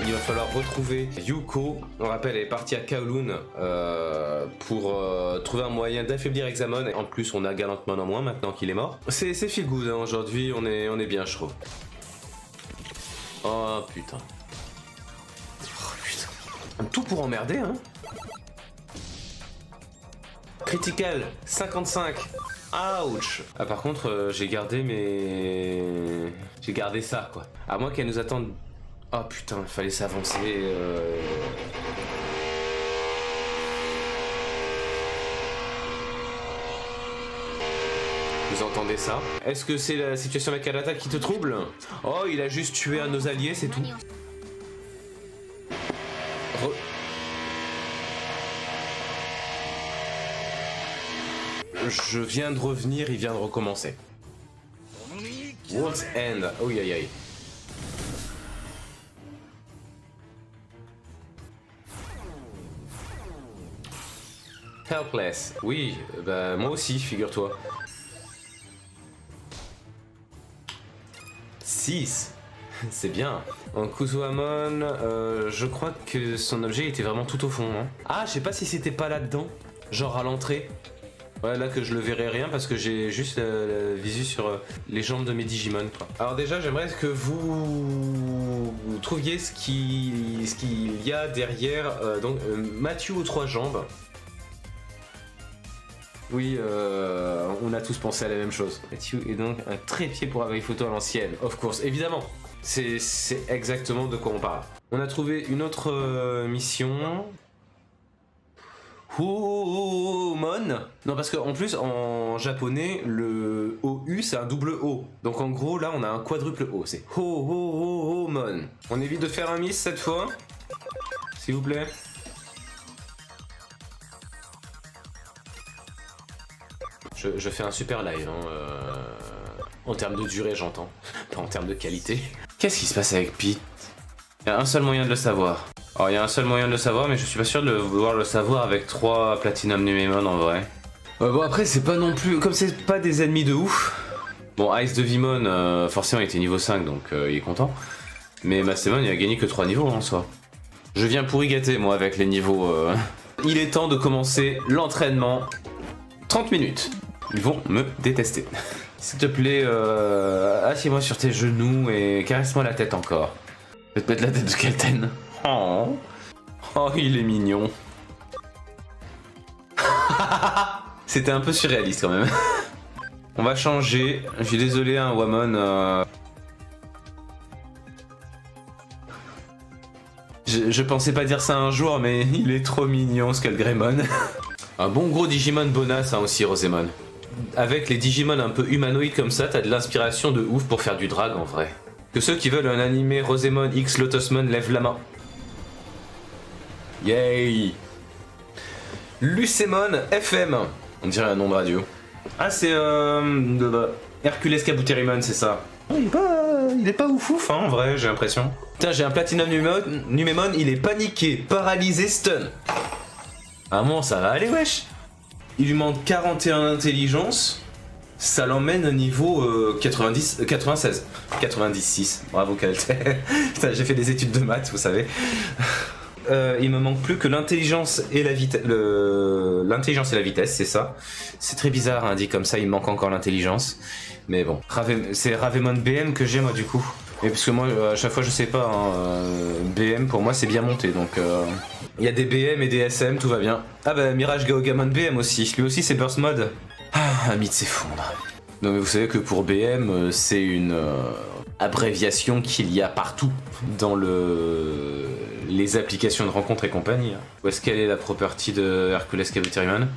il va falloir retrouver Yuko. On rappelle, elle est partie à Kowloon pour trouver un moyen d'affaiblir Hexamon. En plus, on a Galantmon en moins maintenant qu'il est mort. C'est feel good hein, aujourd'hui, on est bien, je trouve. Oh putain. Oh putain. Tout pour emmerder, hein. Critical 55. Ouch. Ah par contre j'ai gardé mes... J'ai gardé ça quoi. À moins qu'elle nous attende... Oh putain, il fallait s'avancer. Vous entendez ça? Est-ce que c'est la situation avec Alata qui te trouble? Oh, il a juste tué un de nos alliés, c'est tout. Je viens de revenir, il vient de recommencer. World's End. Oh aïe aïe. Helpless. Oui, bah moi aussi, figure-toi. 6. C'est bien. En Kuzuhamon, je crois que son objet était vraiment tout au fond. Hein. Ah, je sais pas si c'était pas là-dedans. Genre à l'entrée. Ouais, là que je le verrai rien parce que j'ai juste la visu sur les jambes de mes Digimon. Quoi. Alors déjà, j'aimerais que vous trouviez ce qu'il y a derrière donc Matthew aux 3 jambes. Oui, on a tous pensé à la même chose. Matthew est donc un trépied pour appareil photo à l'ancienne. Of course, évidemment. C'est exactement de quoi on parle. On a trouvé une autre mission. Humon. Non parce qu'en plus en japonais le OU c'est un double O. Donc en gros là on a un quadruple O. C'est Humon. On évite de faire un miss cette fois. S'il vous plaît. Je fais un super live hein, en termes de durée j'entends. Pas en termes de qualité. Qu'est-ce qui se passe avec Pete? Il y a un seul moyen de le savoir. Alors il y a un seul moyen de le savoir mais je suis pas sûr de vouloir le savoir avec 3 Platinum Numemon en vrai. Bon après c'est pas non plus... Comme c'est pas des ennemis de ouf. Bon Ice de Vimon forcément il était niveau 5 donc il est content. Mais Mastemon il a gagné que 3 niveaux en soi. Je viens pourri gâter moi avec les niveaux... Il est temps de commencer l'entraînement. 30 minutes. Ils vont me détester. S'il te plaît assieds-moi sur tes genoux et caresse-moi la tête encore. Je vais te mettre la tête de Kelten. Oh. Oh, il est mignon. C'était un peu surréaliste quand même. On va changer. Je suis désolé, hein, Wamon. Je pensais pas dire ça un jour, mais il est trop mignon, Skullgreymon. Un bon gros Digimon bonasse hein, aussi, Rosémon. Avec les Digimon un peu humanoïdes comme ça, t'as de l'inspiration de ouf pour faire du drag en vrai. Que ceux qui veulent un animé Rosémon X Lotusmon lèvent la main. Yay! Lucemon FM. On dirait un nom de radio. Ah c'est Hercules Kabuterimon, c'est ça. Il est pas ouf hein, en vrai, j'ai l'impression. Putain, j'ai un Platinum Numemon, il est paniqué, paralysé, stun. À un moment ça va aller wesh. Il lui manque 41 intelligence. Ça l'emmène au niveau 96. 96. Bravo Kelten. Putain, j'ai fait des études de maths, vous savez. Il me manque plus que l'intelligence et la vitesse. L'intelligence et la vitesse, c'est ça. C'est très bizarre, hein, dit comme ça, il me manque encore l'intelligence. Mais bon, c'est Ravemon BM que j'ai moi du coup. Et parce que moi, à chaque fois, je sais pas, hein, BM pour moi c'est bien monté, donc il y a des BM et des SM, tout va bien. Ah bah Mirage Gaogamon BM aussi, lui aussi c'est Burst Mode. Ah, un mythe s'effondre. Non mais vous savez que pour BM, c'est une abréviation qu'il y a partout dans les applications de rencontres et compagnie. Où est-ce qu'elle est la property de Hercules Kabuterimon?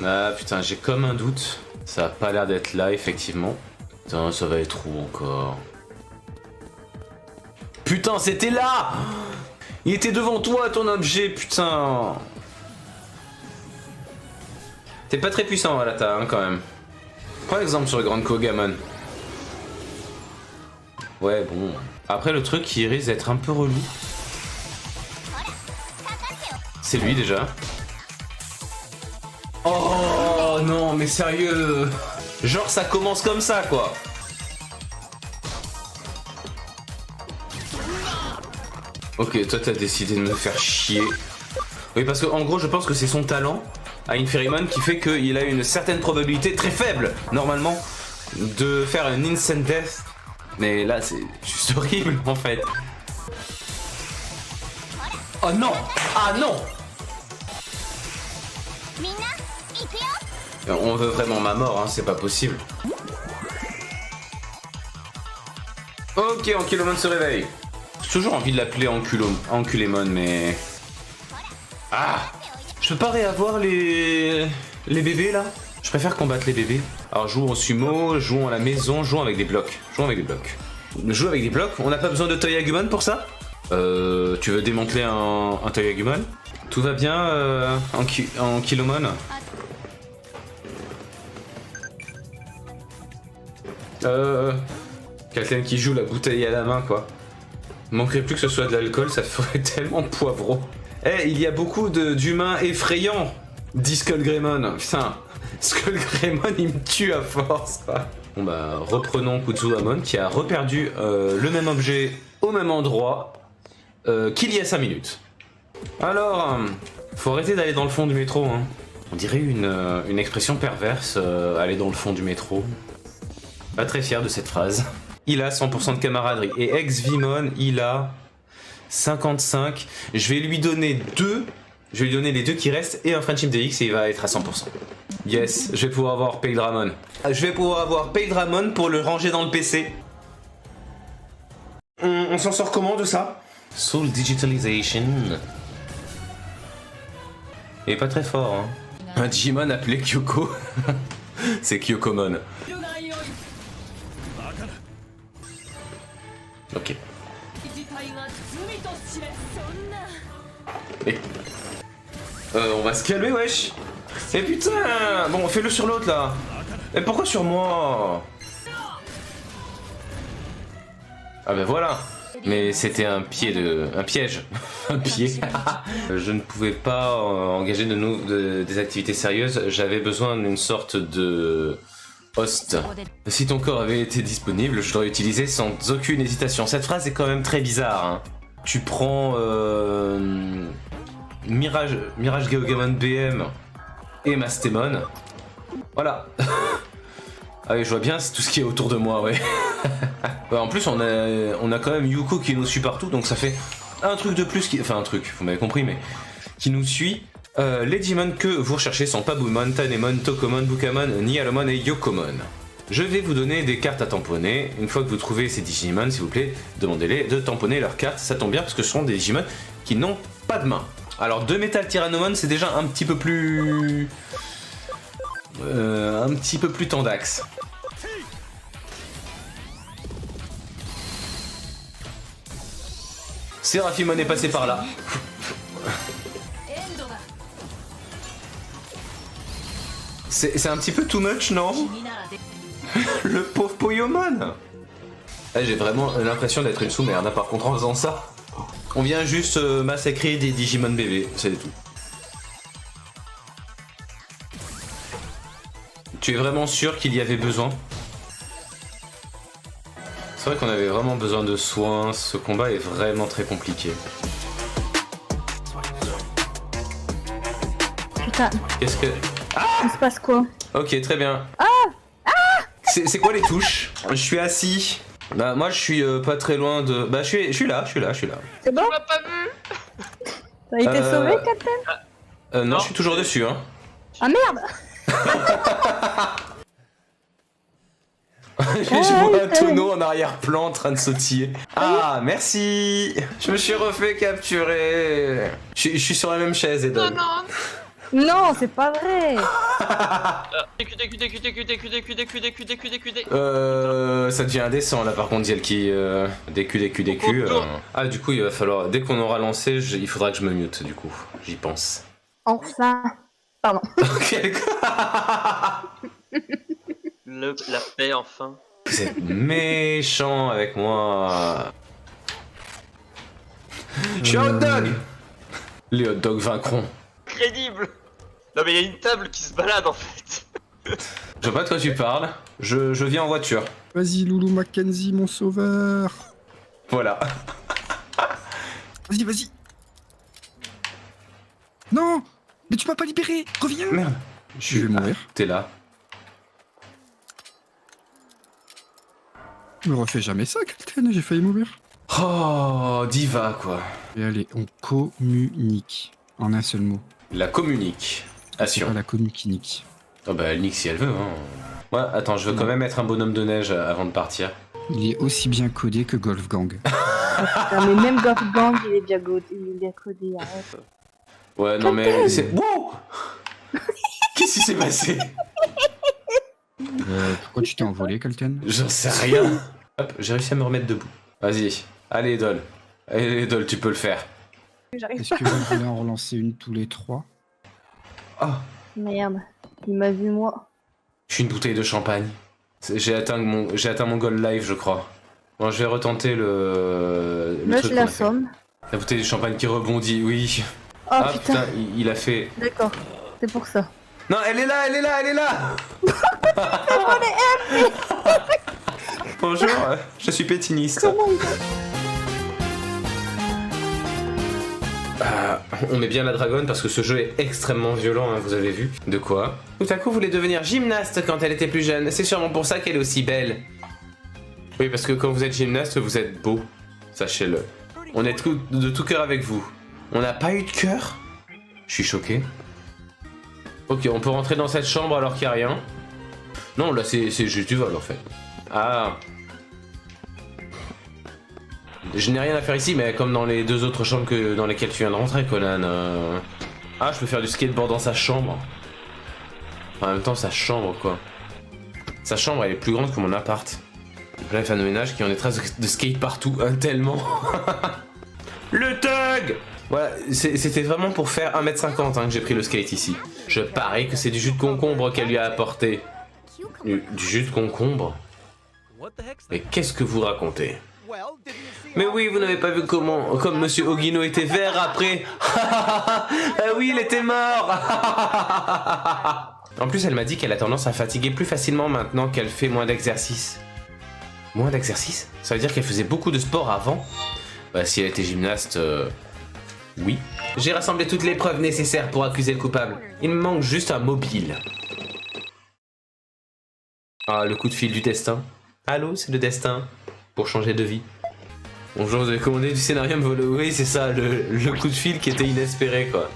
Ah putain, j'ai comme un doute. Ça a pas l'air d'être là, effectivement. Putain, ça va être où encore? Putain, c'était là! Il était devant toi, ton objet, putain! T'es pas très puissant, Alata, hein, quand même. Prends exemple sur le Grand Kogamon. Ouais, bon. Après, le truc qui risque d'être un peu relou. C'est lui, déjà. Oh non, mais sérieux! Genre, ça commence comme ça, quoi! Ok, toi t'as décidé de me faire chier. Oui, parce que en gros, je pense que c'est son talent à Inferiman qui fait qu'il a une certaine probabilité très faible, normalement, de faire un instant death. Mais là, c'est juste horrible en fait. Oh non! Ah non! On veut vraiment ma mort, hein, c'est pas possible. Ok, Ankyloman se réveille. J'ai toujours envie de l'appeler Ankylémon, mais... Ah! Je peux pas réavoir les bébés là? Je préfère combattre les bébés. Alors jouons au sumo, jouons à la maison, jouons avec des blocs. Jouons avec des blocs. Jouer avec des blocs? On n'a pas besoin de Toyagumon pour ça? Tu veux démanteler un Toyagumon? Tout va bien, Ankylomon? Quelqu'un qui joue la bouteille à la main, quoi. Manquerait plus que ce soit de l'alcool, ça ferait tellement poivreau. Eh, il y a beaucoup d'humains effrayants, dit Skullgreymon. Putain, Skullgreymon, il me tue à force, quoi. Bon bah, reprenons Kuzuhamon, qui a reperdu le même objet au même endroit qu'il y a 5 minutes. Alors, faut arrêter d'aller dans le fond du métro, hein. On dirait une expression perverse, aller dans le fond du métro. Pas très fier de cette phrase. Il a 100% de camaraderie. Et ex-Vimon, il a 55. Je vais lui donner 2. Je vais lui donner les 2 qui restent et un Friendship DX et il va être à 100%. Yes, je vais pouvoir avoir Paildramon. Je vais pouvoir avoir Paildramon pour le ranger dans le PC. On s'en sort comment de ça? Soul Digitalization. Il est pas très fort, hein. Un Digimon appelé Kyoko. C'est Kyokomon. Ok. Et... on va se calmer, wesh. Eh putain. Bon, fais-le sur l'autre, là. Et pourquoi sur moi? Ah ben voilà. Mais c'était un piège. Un pied. Je ne pouvais pas engager des activités sérieuses. J'avais besoin d'une sorte de... host. Si ton corps avait été disponible, je l'aurais utilisé sans aucune hésitation. Cette phrase est quand même très bizarre, hein. Tu prends Mirage Geogamon BM et Mastémon. Voilà. Ah oui, je vois bien tout ce qui est autour de moi, ouais. En plus, on a quand même Yuko qui nous suit partout, donc ça fait un truc de plus qui... Enfin, un truc, vous m'avez compris, mais... qui nous suit. Les Digimon que vous recherchez sont Pabumon, Tanemon, Tokomon, Bukamon, Nihalomon et Yokomon. Je vais vous donner des cartes à tamponner. Une fois que vous trouvez ces Digimon, s'il vous plaît, demandez-les de tamponner leurs cartes. Ça tombe bien parce que ce sont des Digimon qui n'ont pas de main. Alors, 2 Metal Tyrannomon, c'est déjà un petit peu plus... tendax. Seraphimon est passé par là. C'est un petit peu too much, non? Le pauvre Poyomon. J'ai vraiment l'impression d'être une sous-merde, par contre en faisant ça. On vient juste massacrer des Digimon bébés, c'est tout. Tu es vraiment sûr qu'il y avait besoin? C'est vrai qu'on avait vraiment besoin de soins, ce combat est vraiment très compliqué. Putain. Qu'est-ce que... Il se passe quoi? Ok, très bien. Ah! C'est quoi les touches? Je suis assis. Bah moi je suis pas très loin de... Bah je suis là. C'est bon? Tu m'as pas vu. T'as été sauvé, Captain? Non, je suis toujours dessus, hein. Ah merde! Je vois un tonneau en arrière-plan en train de sautiller. Ah, merci. Je me suis refait capturer. Je suis sur la même chaise, Edon. Non, non. Non, c'est pas vrai! Ça devient indécent là par contre, Yelki. DQ. Ah, du coup, il va falloir. Dès qu'on aura lancé, il faudra que je me mute, du coup. J'y pense. Enfin. Pardon. La paix, enfin. Vous êtes méchant avec moi. Je suis un hot dog! Les hot dogs vaincront. Crédible. Non mais il y a une table qui se balade en fait. Je vois pas de quoi tu parles. Je viens en voiture. Vas-y, Loulou Mackenzie, mon sauveur. Voilà. Vas-y, vas-y. Non! Mais tu m'as pas libéré! Reviens! Merde. Je vais mourir. T'es là. Me refais jamais ça, Captain, j'ai failli mourir. Oh, diva quoi. Et allez, on communique. En un seul mot. La communique. C'est Assion. pas la communique. Oh bah elle nique si elle veut. Hein. Ouais, attends, je veux quand même être un bonhomme de neige avant de partir. Il est aussi bien codé que Golfgang. Non, mais même Golfgang, il est bien codé, arrête. Ouais, non mais c'est... Wow. Qu'est-ce qui s'est passé? Pourquoi tu t'es envolé, Calten? J'en sais rien. Hop, j'ai réussi à me remettre debout. Vas-y. Allez, Idol. Allez, Idol, tu peux le faire. J'arrive Est-ce que vous voulez en relancer une tous les trois? Oh, Merde, il m'a vu moi. je suis une bouteille de champagne. J'ai atteint mon goal live, je crois. Bon, je vais retenter le Là, truc je qu'on a fait. l'assomme. La bouteille de champagne qui rebondit, oui. Oh Ah putain, putain, il a fait... d'accord, c'est pour ça. Non, elle est là, elle est là, elle est là. Bonjour, je suis pétiniste. Comment il On met bien la dragonne parce que ce jeu est extrêmement violent, hein, vous avez vu. De quoi? Tout à coup, voulait devenir gymnaste quand elle était plus jeune. C'est sûrement pour ça qu'elle est aussi belle. Oui, parce que quand vous êtes gymnaste, vous êtes beau. Sachez-le. On est de tout cœur avec vous. On n'a pas eu de cœur? Je suis choqué. Ok, on peut rentrer dans cette chambre alors qu'il n'y a rien. Non, là, c'est juste du vol, en fait. Ah. Je n'ai rien à faire ici, mais comme dans les deux autres chambres dans lesquelles tu viens de rentrer, Conan. Ah, je peux faire du skateboard dans sa chambre. En même temps, sa chambre, quoi. Sa chambre, elle est plus grande que mon appart. Là, femme de ménage qui ont des traces de skate partout, hein, tellement. Le thug! Voilà, c'était vraiment pour faire 1m50 hein, que j'ai pris le skate ici. Je parie que c'est du jus de concombre qu'elle lui a apporté. Du jus de concombre? Mais qu'est-ce que vous racontez? Mais oui, vous n'avez pas vu comme Monsieur Ogino était vert après. Ah oui, il était mort. En plus, elle m'a dit qu'elle a tendance à fatiguer plus facilement maintenant qu'elle fait moins d'exercice. Moins d'exercice? Ça veut dire qu'elle faisait beaucoup de sport avant? Bah, si elle était gymnaste, oui. J'ai rassemblé toutes les preuves nécessaires pour accuser le coupable. Il me manque juste un mobile. Ah, le coup de fil du destin. Allô, c'est le destin. Pour changer de vie. Bonjour, vous avez commandé du scénario me voler. Oui, c'est ça, le coup de fil qui était inespéré, quoi.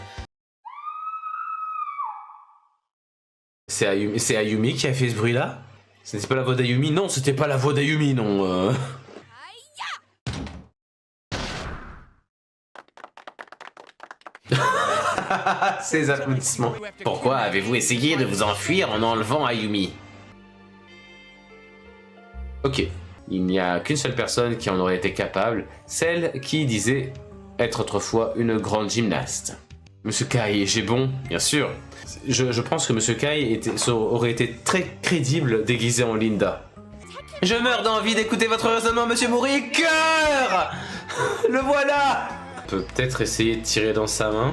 C'est Ayumi qui a fait ce bruit-là? C'était pas la voix d'Ayumi? Non, c'était pas la voix d'Ayumi, non. Ces applaudissements. Pourquoi avez-vous essayé de vous enfuir en enlevant Ayumi? Ok. Il n'y a qu'une seule personne qui en aurait été capable, celle qui disait être autrefois une grande gymnaste. Monsieur Kai, j'ai bon, bien sûr. Je pense que Monsieur Kai aurait été très crédible déguisé en Linda. Je meurs d'envie d'écouter votre raisonnement, Monsieur Mouri. Cœur! Le voilà! On peut peut-être essayer de tirer dans sa main.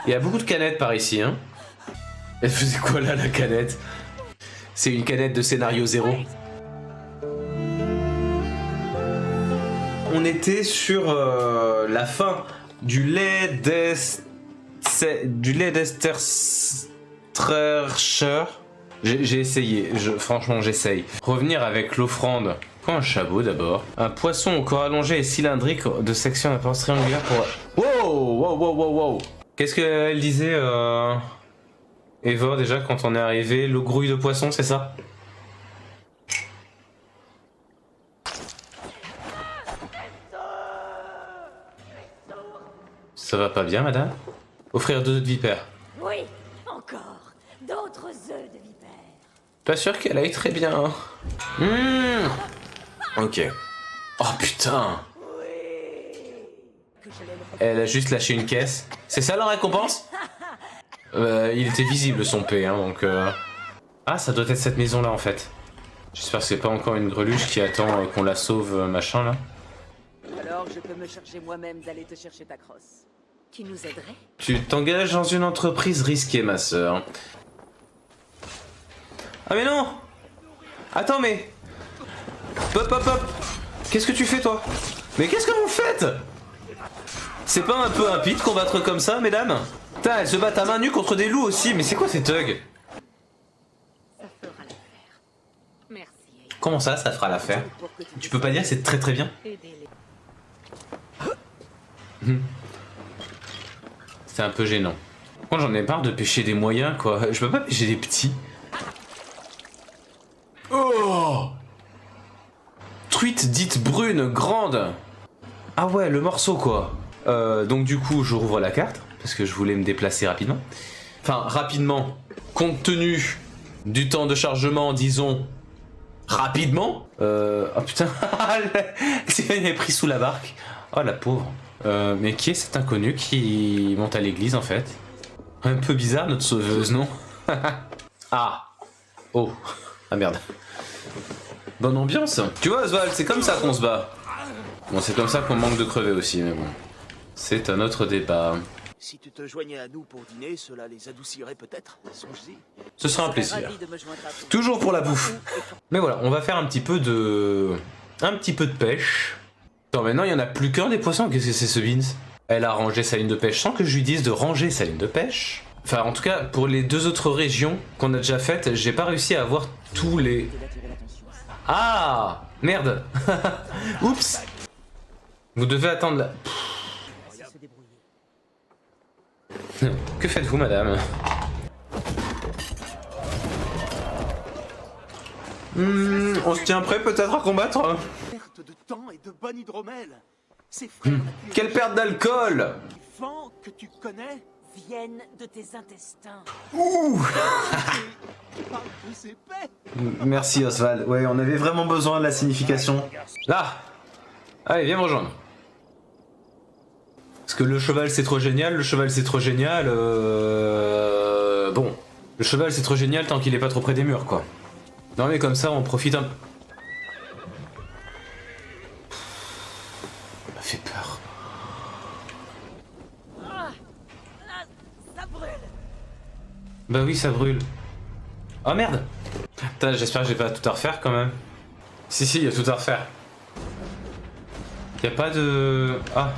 Il y a beaucoup de canettes par ici, hein. Elle faisait quoi là, la canette? C'est une canette de scénario 0. On était sur la fin du lait d'Esterstrecher. J'ai essayé, franchement j'essaye. Revenir avec l'offrande. Quoi un chabot d'abord? Un poisson au corps allongé et cylindrique de section d'apparence triangulaire pour... Wow. Qu'est-ce qu'elle disait Eva, déjà, quand on est arrivé, le grouille de poisson, c'est ça? Ça va pas bien, madame? Offrir 2 œufs de vipère. Oui, encore. D'autres œufs de vipère. Pas sûr qu'elle aille très bien. Ok. Oh putain. Elle a juste lâché une caisse. C'est ça la récompense? Il était visible son P, hein, donc... Ah, ça doit être cette maison-là, en fait. J'espère que c'est pas encore une greluche qui attend qu'on la sauve, machin, là. Alors je peux me charger moi-même d'aller te chercher ta crosse. Tu nous aiderais? Tu t'engages dans une entreprise risquée, ma sœur. Ah mais non! Attends, mais... Hop. Qu'est-ce que tu fais, toi? Mais qu'est-ce que vous faites? C'est pas un peu impie de combattre comme ça, mesdames? Putain, elles se battent à main nue contre des loups aussi, mais c'est quoi ces thugs? Ça fera l'affaire. Merci. Comment ça fera l'affaire? Tu peux pas dire que c'est très très bien? Aidez-les. C'est un peu gênant. Moi j'en ai marre de pêcher des moyens quoi. Je peux pas pêcher des petits. Oh! Truite dite brune, grande. Ah ouais, le morceau quoi. Donc du coup je rouvre la carte parce que je voulais me déplacer rapidement. Enfin rapidement, compte tenu du temps de chargement, disons rapidement. Oh putain, elle est pris sous la barque. Oh la pauvre. Mais qui est cet inconnu qui monte à l'église en fait? Un peu bizarre notre sauveuse, non? Ah. Oh. Ah merde. Bonne ambiance. Tu vois Oswald, c'est comme ça qu'on se bat. Bon, c'est comme ça qu'on manque de crever aussi, mais bon. C'est un autre débat. Si tu te joignais à nous pour dîner, cela les adoucirait peut-être. Songe-y. Ce sera un plaisir. Ravi de me joindre à vous. Toujours pour la bouffe. Mais voilà, on va faire un petit peu de pêche. Attends, maintenant il y en a plus qu'un des poissons. Qu'est-ce que c'est ce Vince? Elle a rangé sa ligne de pêche sans que je lui dise de ranger sa ligne de pêche. Enfin, en tout cas, pour les deux autres régions qu'on a déjà faites, j'ai pas réussi à avoir tous les... Ah! Merde! Oups! Vous devez attendre la... Que faites-vous, madame? On se tient prêt peut-être à combattre? Perte de temps et de bon hydromel. Ces frères Quelle perte d'alcool! vivants que tu connais Viennent de tes intestins. parlent de ces paix. Merci Oswald. Ouais, on avait vraiment besoin de la signification. Là! Allez, viens me rejoindre. Parce que le cheval c'est trop génial, le cheval c'est trop génial. Bon, le cheval c'est trop génial tant qu'il est pas trop près des murs quoi. Non mais comme ça on profite un... Ça m'a fait peur. Ça brûle. Bah oui ça brûle. Oh merde! Putain j'espère que j'ai pas tout à refaire quand même. Si il y a tout à refaire. Y a pas de... Ah.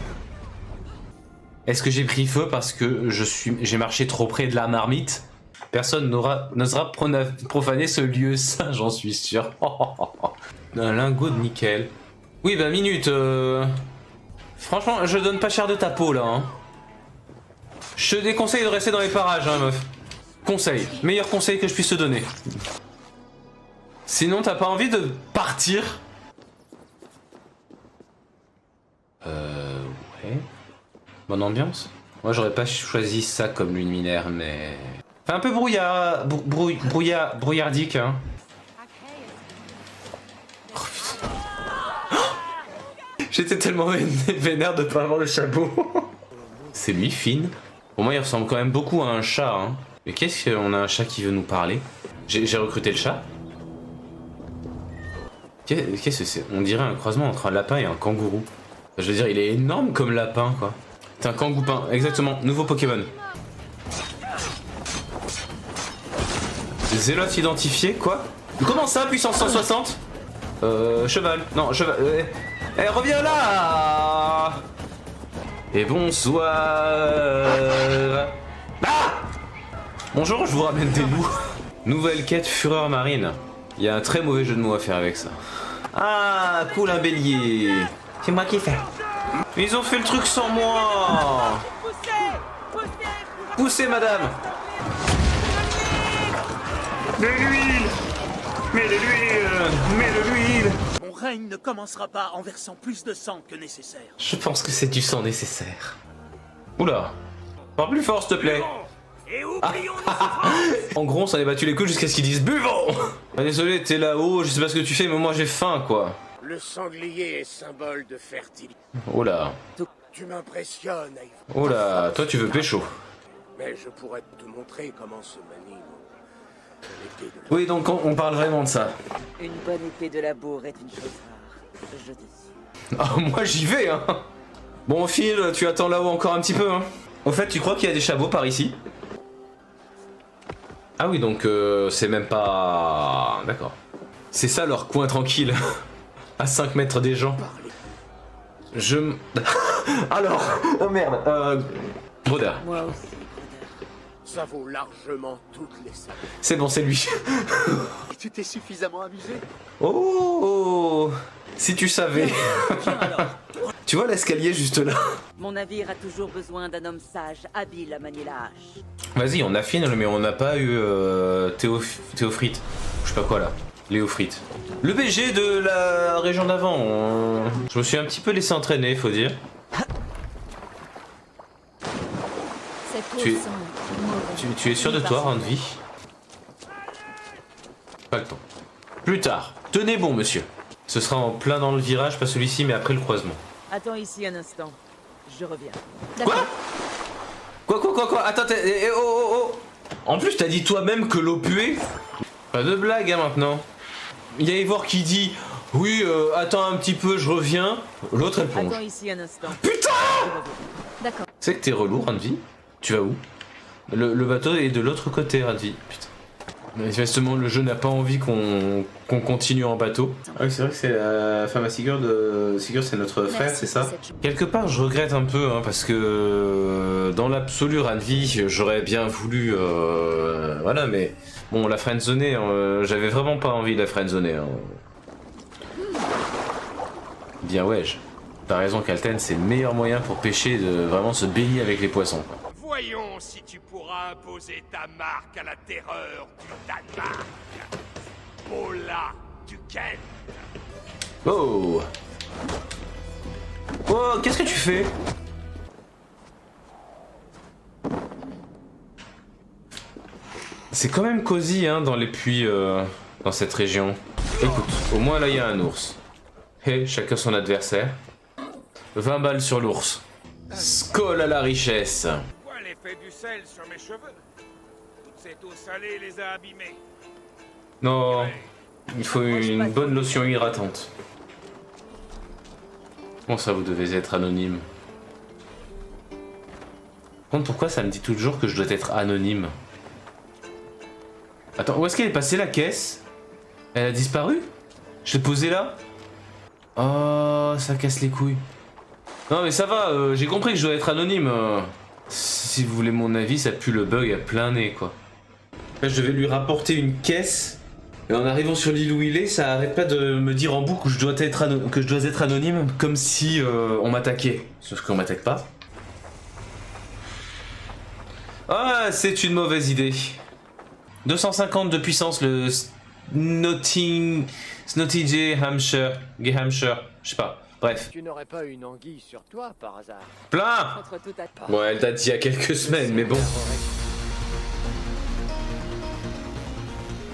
Est-ce que j'ai pris feu parce que j'ai marché trop près de la marmite? Personne n'osera profaner ce lieu saint, j'en suis sûr. Un lingot de nickel. Oui, bah minute. Franchement, je donne pas cher de ta peau là. Hein. Je te déconseille de rester dans les parages, hein, meuf. Conseil. Meilleur conseil que je puisse te donner. Sinon, t'as pas envie de partir? Ouais. Bonne ambiance. Moi, j'aurais pas choisi ça comme luminaire, mais... Enfin, un peu brouillardique, hein. Oh, putain. Oh, j'étais tellement vénère de pas avoir le chapeau. C'est lui, Finn. Pour moi, il ressemble quand même beaucoup à un chat, hein. Mais qu'est-ce qu'on a un chat qui veut nous parler? J'ai recruté le chat. Qu'est-ce que c'est? On dirait un croisement entre un lapin et un kangourou. Je veux dire, il est énorme comme lapin, quoi. C'est un kangoupin, exactement. Nouveau Pokémon. Zélote identifié, quoi? Comment ça, puissance 160? Cheval. Non, cheval. Eh, reviens là! Et bonsoir. Ah! Bonjour, je vous ramène des loups. Nouvelle quête Fureur Marine. Il y a un très mauvais jeu de mots à faire avec ça. Ah, cool, un bélier. C'est moi qui fais. Ils ont fait le truc sans moi. Poussez, madame. De l'huile. Mais de l'huile. Mais de l'huile. Mon règne ne commencera pas en versant plus de sang que nécessaire. Je pense que c'est du sang nécessaire. Oula. Parle plus fort, s'il te plaît. Et oublions En gros, on s'en est battu les couilles jusqu'à ce qu'ils disent buvons. Ah, désolé, t'es là-haut, je sais pas ce que tu fais, mais moi j'ai faim, quoi. Le sanglier est symbole de fertilité. Oh là. Tu m'impressionnes, Ivan. Oh là, toi tu veux pécho. Mais je pourrais te montrer comment se manie l'épée de la... Oui, donc on parle vraiment de ça. Une bonne épée de labour est une chose rare. Je te suis. Ah, moi j'y vais, hein. Bon, Phil, tu attends là-haut encore un petit peu, hein. Au fait, tu crois qu'il y a des chameaux par ici? Ah oui, donc c'est même pas... D'accord. C'est ça leur coin tranquille. À 5 mètres des gens. Je... Alors, oh merde, Brodeur. Moi aussi. Ça vaut largement toutes les salles. C'est bon, c'est lui. Tu t'es suffisamment amusé? Oh, si tu savais. Tiens alors. Tu vois l'escalier juste là? Mon navire a toujours besoin d'un homme sage, habile à manier la hache. Vas-y, on affine, mais on n'a pas eu Théophrite. Je sais pas quoi là. Léophrite. Le BG de la région d'avant. Je me suis un petit peu laissé entraîner, faut dire. Tu es sûr de toi, Randvi? Pas le temps. Plus tard. Tenez bon, monsieur. Ce sera en plein dans le virage, pas celui-ci, mais après le croisement. Attends ici un instant. Je reviens. Quoi? Attends, oh. En plus, t'as dit toi-même que l'eau puait. Pas de blague, hein, maintenant. Il y a Eivor qui dit oui, attends un petit peu, je reviens. L'autre, elle plonge. Attends ici un instant. Putain! D'accord. Tu sais que t'es relou, Randvi? Tu vas où? Le bateau est de l'autre côté, Randvi. Putain. Manifestement, le jeu n'a pas envie qu'on continue en bateau. Ah oui, c'est vrai que c'est la femme à Sigurd. Sigurd, c'est notre frère, c'est ça? Quelque part, je regrette un peu, hein, parce que dans l'absolu, Randvi, j'aurais bien voulu... voilà, mais... Bon, la friendzonée, j'avais vraiment pas envie de la friendzoner. Hein. Bien wesh. T'as raison, Kalten, c'est le meilleur moyen pour pêcher, de vraiment se baigner avec les poissons. Quoi. Voyons si tu pourras imposer ta marque à la terreur du Danemark. Paula du Kent. Oh! Oh, qu'est-ce que tu fais? C'est quand même cosy hein, dans les puits dans cette région. Écoute, au moins là il y a un ours. Et chacun son adversaire. 20 balles sur l'ours. Skål à la richesse. Vois l'effet du sel sur mes cheveux. Toute cette eau salée les a abîmés. Non, il faut une bonne lotion hydratante. Bon ça vous devez être anonyme. Par contre pourquoi ça me dit toujours que je dois être anonyme? Attends, où est-ce qu'elle est passée la caisse? Elle a disparu? Je l'ai posée là? Oh, ça casse les couilles. Non mais ça va, j'ai compris que je dois être anonyme. Si vous voulez mon avis, ça pue le bug à plein nez quoi. Là, je devais lui rapporter une caisse. Et en arrivant sur l'île où il est, ça arrête pas de me dire en boucle que je dois être anonyme, comme si on m'attaquait. Sauf qu'on m'attaque pas. Ah, c'est une mauvaise idée. 250 de puissance, le Snotty Hampshire, je sais pas, bref. Tu n'aurais pas une anguille sur toi par hasard? Plein! Entre tout à Bon, elle date d'il y a quelques semaines, mais bon.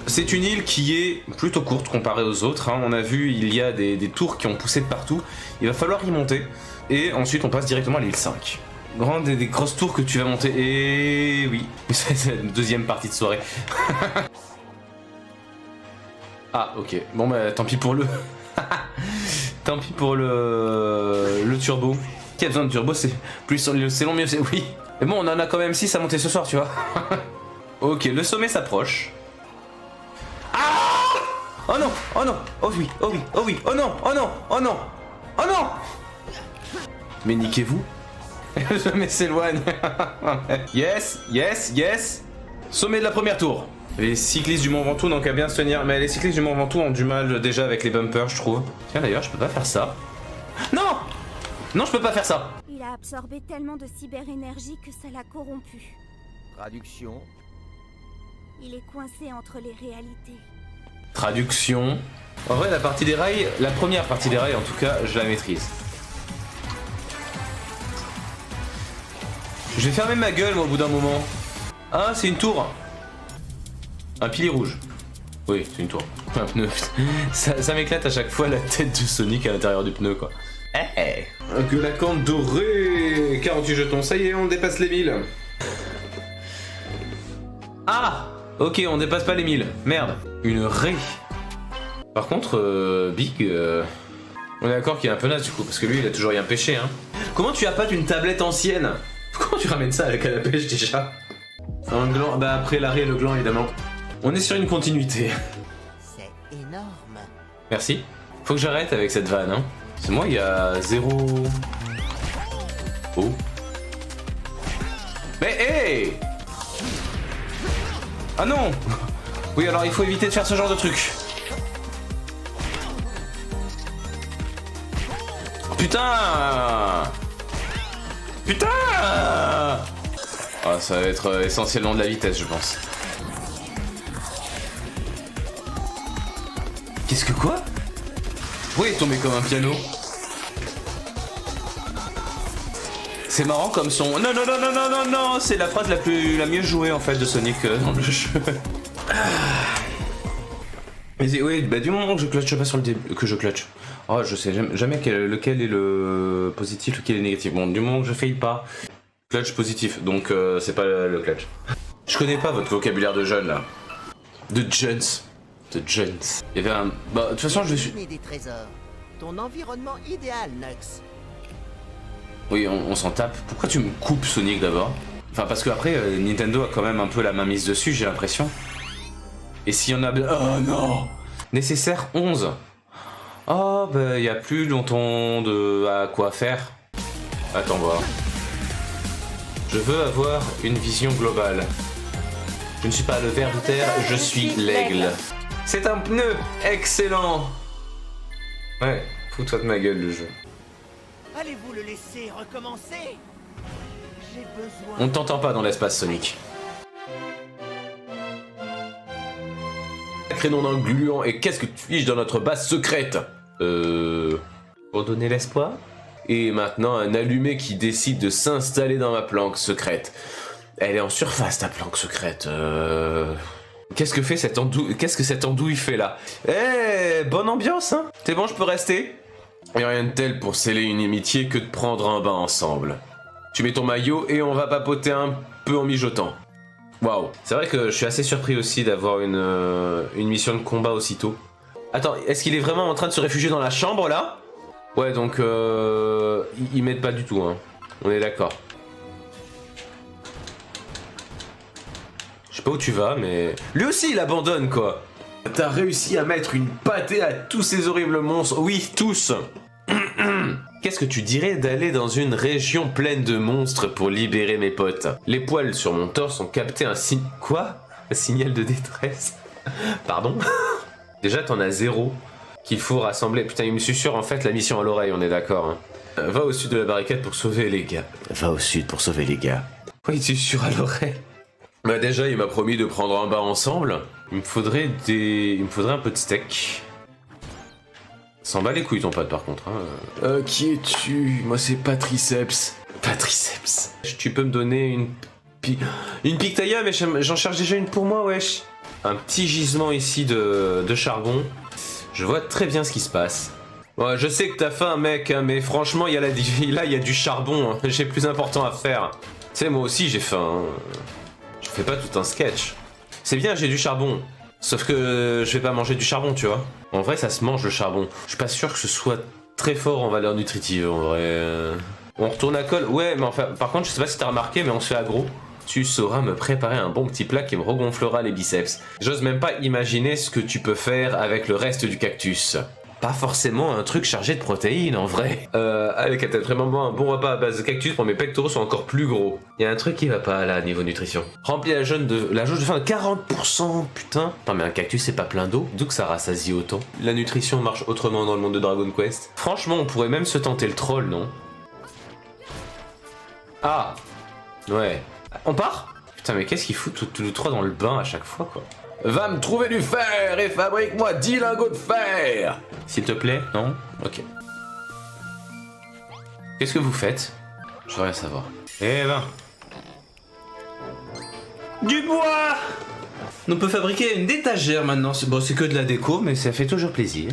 C'est une île qui est plutôt courte comparée aux autres. Hein. On a vu, il y a des tours qui ont poussé de partout. Il va falloir y monter. Et ensuite, on passe directement à l'île 5. Grande et des grosses tours que tu vas monter. Et oui, c'est la deuxième partie de soirée. Ah, ok. Bon, bah tant pis pour le... tant pis pour le turbo. Qui a besoin de turbo, c'est plus c'est long, mieux c'est... Oui. Mais bon, on en a quand même 6 à monter ce soir, tu vois. Ok, le sommet s'approche. Ah! Oh non! Oh non! Oh oui! Oh oui! Oh oui! Oh non! Oh non! Oh non! Oh non! Mais niquez-vous! Le sommet s'éloigne. Yes! Yes! Yes! Sommet de la première tour. Les cyclistes du Mont Ventoux n'ont qu'à bien se tenir. Mais les cyclistes du Mont Ventoux ont du mal déjà avec les bumpers, je trouve. Tiens, d'ailleurs, je peux pas faire ça. Non! Non, je peux pas faire ça. Il a absorbé tellement de cyberénergie que ça l'a corrompu. Traduction. Il est coincé entre les réalités. Traduction. En vrai, la partie des rails, la première partie des rails, en tout cas, je la maîtrise. Je vais fermer ma gueule, moi, au bout d'un moment. Ah, c'est une tour. Un pilier rouge. Oui, c'est une tour. Un pneu. Ça m'éclate à chaque fois la tête de Sonic à l'intérieur du pneu, quoi. Hey. Que la corne dorée. 48 jetons, ça y est, on dépasse les 1000. Ah! Ok, on dépasse pas les 1000. Merde. Une raie. Par contre, Big... on est d'accord qu'il est un peu naze du coup, parce que lui, il a toujours rien pêché, hein. Comment tu appâtes une tablette ancienne? Comment tu ramènes ça à la canne à pêche déjà? Un gland... Bah après l'arrêt, le gland, évidemment. On est sur une continuité. C'est énorme. Merci. Faut que j'arrête avec cette vanne, hein. C'est moi, il y a 0... Oh. Mais hey! Ah non! Oui, alors il faut éviter de faire ce genre de truc. Putain! Putain! Ah, ça va être essentiellement de la vitesse, je pense. Qu'est-ce que quoi? Oui, il est tombé comme un piano. C'est marrant comme son. Non, non, non, non, non, non, non, c'est la phrase la mieux jouée en fait de Sonic dans le jeu. Mais oui, bah du moment que je clutche pas sur le début, que je clutch. Oh, je sais jamais lequel est le positif, lequel est négatif. Bon, du moment que je faille pas, clutch positif, donc c'est pas le clutch. Je connais pas votre vocabulaire de jeune là. De jeunes. De jeunes. Il y avait un. Bah, de toute façon, je suis. Des trésors. Ton environnement idéal, Nux. Oui, on s'en tape. Pourquoi tu me coupes Sonic d'abord? Enfin, parce que après, Nintendo a quand même un peu la main mise dessus, j'ai l'impression. Et s'il y en a... Oh non! Nécessaire 11. Oh, bah, y a plus longtemps à quoi faire. Attends, voir. Je veux avoir une vision globale. Je ne suis pas le ver de terre, je suis l'aigle. C'est un pneu! Excellent! Ouais, fous-toi de ma gueule, le jeu. Allez-vous le laisser recommencer? J'ai besoin... On t'entend pas dans l'espace, Sonic. Sacré nom d'un gluant, et qu'est-ce que tu fiches dans notre base secrète? Pour donner l'espoir? Et maintenant, un allumé qui décide de s'installer dans ma planque secrète. Elle est en surface, ta planque secrète. Qu'est-ce que fait cette andouille? Qu'est-ce que cette andouille fait là? Eh, bonne ambiance, hein? C'est bon, je peux rester? Et rien de tel pour sceller une amitié que de prendre un bain ensemble. Tu mets ton maillot et on va papoter un peu en mijotant. Waouh. C'est vrai que je suis assez surpris aussi d'avoir une mission de combat aussitôt. Attends, est-ce qu'il est vraiment en train de se réfugier dans la chambre là? Ouais, donc ils m'aident pas du tout, hein. On est d'accord. Je sais pas où tu vas, mais... Lui aussi, il abandonne, quoi. T'as réussi à mettre une pâtée à tous ces horribles monstres. Oui, tous. Qu'est-ce que tu dirais d'aller dans une région pleine de monstres pour libérer mes potes? Les poils sur mon torse ont capté un signe... Quoi? Un signal de détresse? Pardon? Déjà, t'en as 0 qu'il faut rassembler. Putain, il me susurre en fait la mission à l'oreille, on est d'accord, hein. Va au sud de la barricade pour sauver les gars. Va au sud pour sauver les gars. Pourquoi il susurre à l'oreille? Bah déjà, il m'a promis de prendre un bain ensemble. Il me faudrait un peu de steak. S'en bat les couilles ton pote par contre, hein. Qui es-tu? Moi c'est Patriceps. Patriceps. Tu peux me donner une pictaïa, mais j'en cherche déjà une pour moi, wesh. Un petit gisement ici de charbon. Je vois très bien ce qui se passe. Ouais, je sais que t'as faim, mec, hein, mais franchement, là, il y a du charbon. Hein. J'ai plus important à faire. Tu sais, moi aussi, j'ai faim. Hein. Je fais pas tout un sketch. C'est bien, j'ai du charbon. Sauf que je vais pas manger du charbon, tu vois. En vrai, ça se mange le charbon. Je suis pas sûr que ce soit très fort en valeur nutritive, en vrai. On retourne à colle. Ouais, mais enfin, par contre, je sais pas si t'as remarqué, mais on se fait aggro. Tu sauras me préparer un bon petit plat qui me regonflera les biceps. J'ose même pas imaginer ce que tu peux faire avec le reste du cactus. Pas forcément un truc chargé de protéines en vrai. Allez, t'as vraiment un bon repas à base de cactus pour mes pectoraux sont encore plus gros. Y a un truc qui va pas là niveau nutrition. Remplis la jauge de faim de 40%, putain. Non mais un cactus c'est pas plein d'eau, d'où que ça rassasie autant. La nutrition marche autrement dans le monde de Dragon Quest. Franchement, on pourrait même se tenter le troll, non? Ah, ouais. On part? Putain, mais qu'est-ce qu'il fout tous les trois dans le bain à chaque fois, quoi? Va me trouver du fer et fabrique-moi 10 lingots de fer! S'il te plaît, non? Ok. Qu'est-ce que vous faites? Je veux rien savoir. Eh ben. Du bois! On peut fabriquer une étagère maintenant. Bon, c'est que de la déco, mais ça fait toujours plaisir.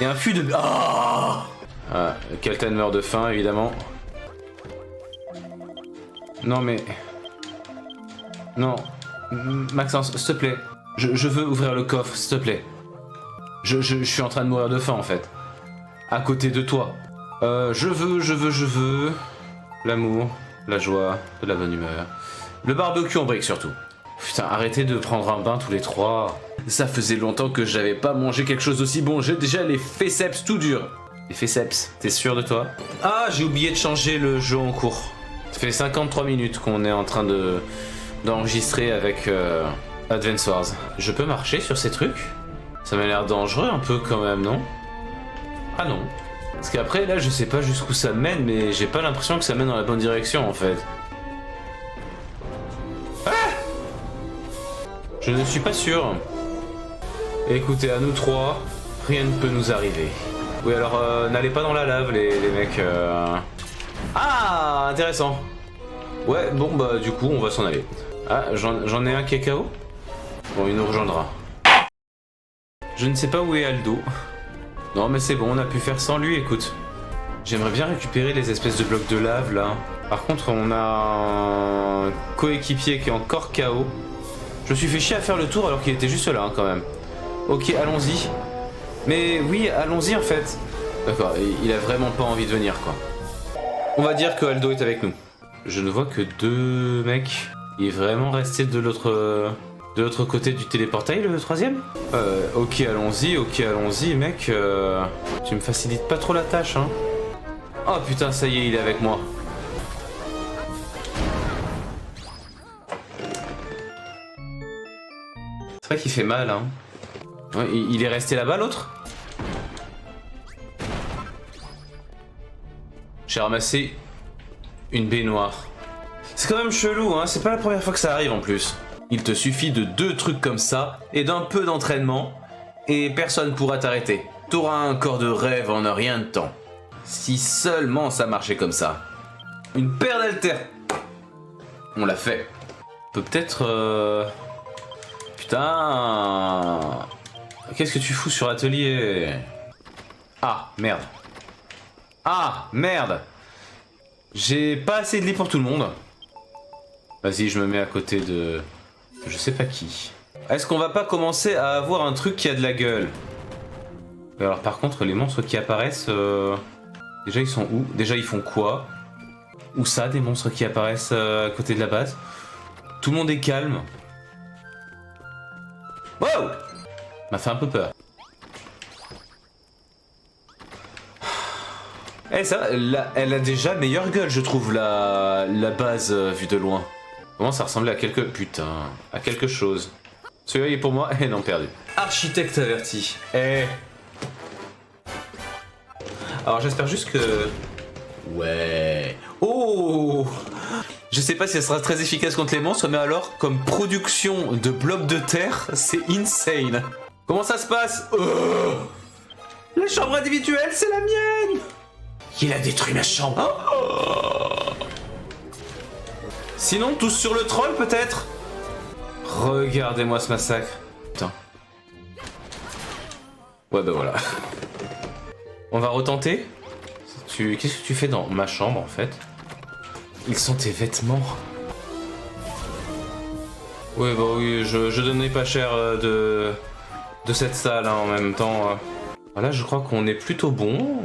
Et un fût de... Oh! Ah, Keltan meurt de faim, évidemment. Non, mais... Non. Maxence, s'il te plaît. Je veux ouvrir le coffre, s'il te plaît. Je suis en train de mourir de faim, en fait. À côté de toi. Je veux... L'amour, la joie, de la bonne humeur. Le barbecue en brique, surtout. Putain, arrêtez de prendre un bain tous les trois. Ça faisait longtemps que j'avais pas mangé quelque chose d'aussi bon. J'ai déjà les féceps tout durs. Les féceps, t'es sûr de toi? Ah, j'ai oublié de changer le jeu en cours. Ça fait 53 minutes qu'on est en train d'enregistrer avec Advance Wars. Je peux marcher sur ces trucs? Ça m'a l'air dangereux un peu quand même, non? Ah non. Parce qu'après, là, je sais pas jusqu'où ça mène, mais j'ai pas l'impression que ça mène dans la bonne direction, en fait. Ah! Je ne suis pas sûr. Écoutez, à nous trois, rien ne peut nous arriver. Oui, alors, n'allez pas dans la lave, les mecs. Ah, intéressant. Ouais, bon, bah, du coup, on va s'en aller. Ah, j'en ai un qui est KO? Bon, il nous rejoindra. Je ne sais pas où est Aldo. Non, mais c'est bon, on a pu faire sans lui, écoute. J'aimerais bien récupérer les espèces de blocs de lave, là. Par contre, on a un coéquipier qui est encore KO. Je me suis fait chier à faire le tour alors qu'il était juste là, hein, quand même. Ok, allons-y. Mais oui, allons-y, en fait. D'accord, il a vraiment pas envie de venir, quoi. On va dire que Aldo est avec nous. Je ne vois que 2 mecs. Il est vraiment resté de l'autre côté du téléportail, le troisième? Ok, allons-y, mec. Tu me facilites pas trop la tâche, hein. Oh putain, ça y est, il est avec moi. C'est vrai qu'il fait mal, hein. Ouais, il est resté là-bas, l'autre? J'ai ramassé une baignoire. C'est quand même chelou, hein. C'est pas la première fois que ça arrive, en plus. Il te suffit de 2 trucs comme ça et d'un peu d'entraînement et personne pourra t'arrêter. T'auras un corps de rêve en un rien de temps. Si seulement ça marchait comme ça. Une paire d'haltères. On l'a fait. Peut-être... Putain... Qu'est-ce que tu fous sur Atelier? Ah, merde. Ah, merde. J'ai pas assez de lit pour tout le monde. Vas-y, je me mets à côté de... Je sais pas qui. Est-ce qu'on va pas commencer à avoir un truc qui a de la gueule? Alors par contre, les monstres qui apparaissent... Déjà, ils sont où? Déjà, ils font quoi? Où ça, des monstres qui apparaissent à côté de la base? Tout le monde est calme. Wow! M'a fait un peu peur. Eh ça, elle a déjà meilleure gueule, je trouve, la base vue de loin. Comment ça ressemblait à quelque... Putain, à quelque chose. Celui-là, il est pour moi. Eh non, perdu. Architecte averti. Eh. Alors, j'espère juste que... Ouais. Oh! Je sais pas si ça sera très efficace contre les monstres, mais alors, comme production de blocs de terre, c'est insane. Comment ça se passe? La chambre individuelle, c'est la mienne! Il a détruit ma chambre. Oh! Sinon, tous sur le troll, peut-être? Regardez-moi ce massacre. Putain. Ouais, bah voilà. On va retenter. Qu'est-ce que tu fais dans ma chambre, en fait? Ils sont tes vêtements. Ouais, bah oui, je donnais pas cher de cette salle, hein, en même temps. Voilà, je crois qu'on est plutôt bon.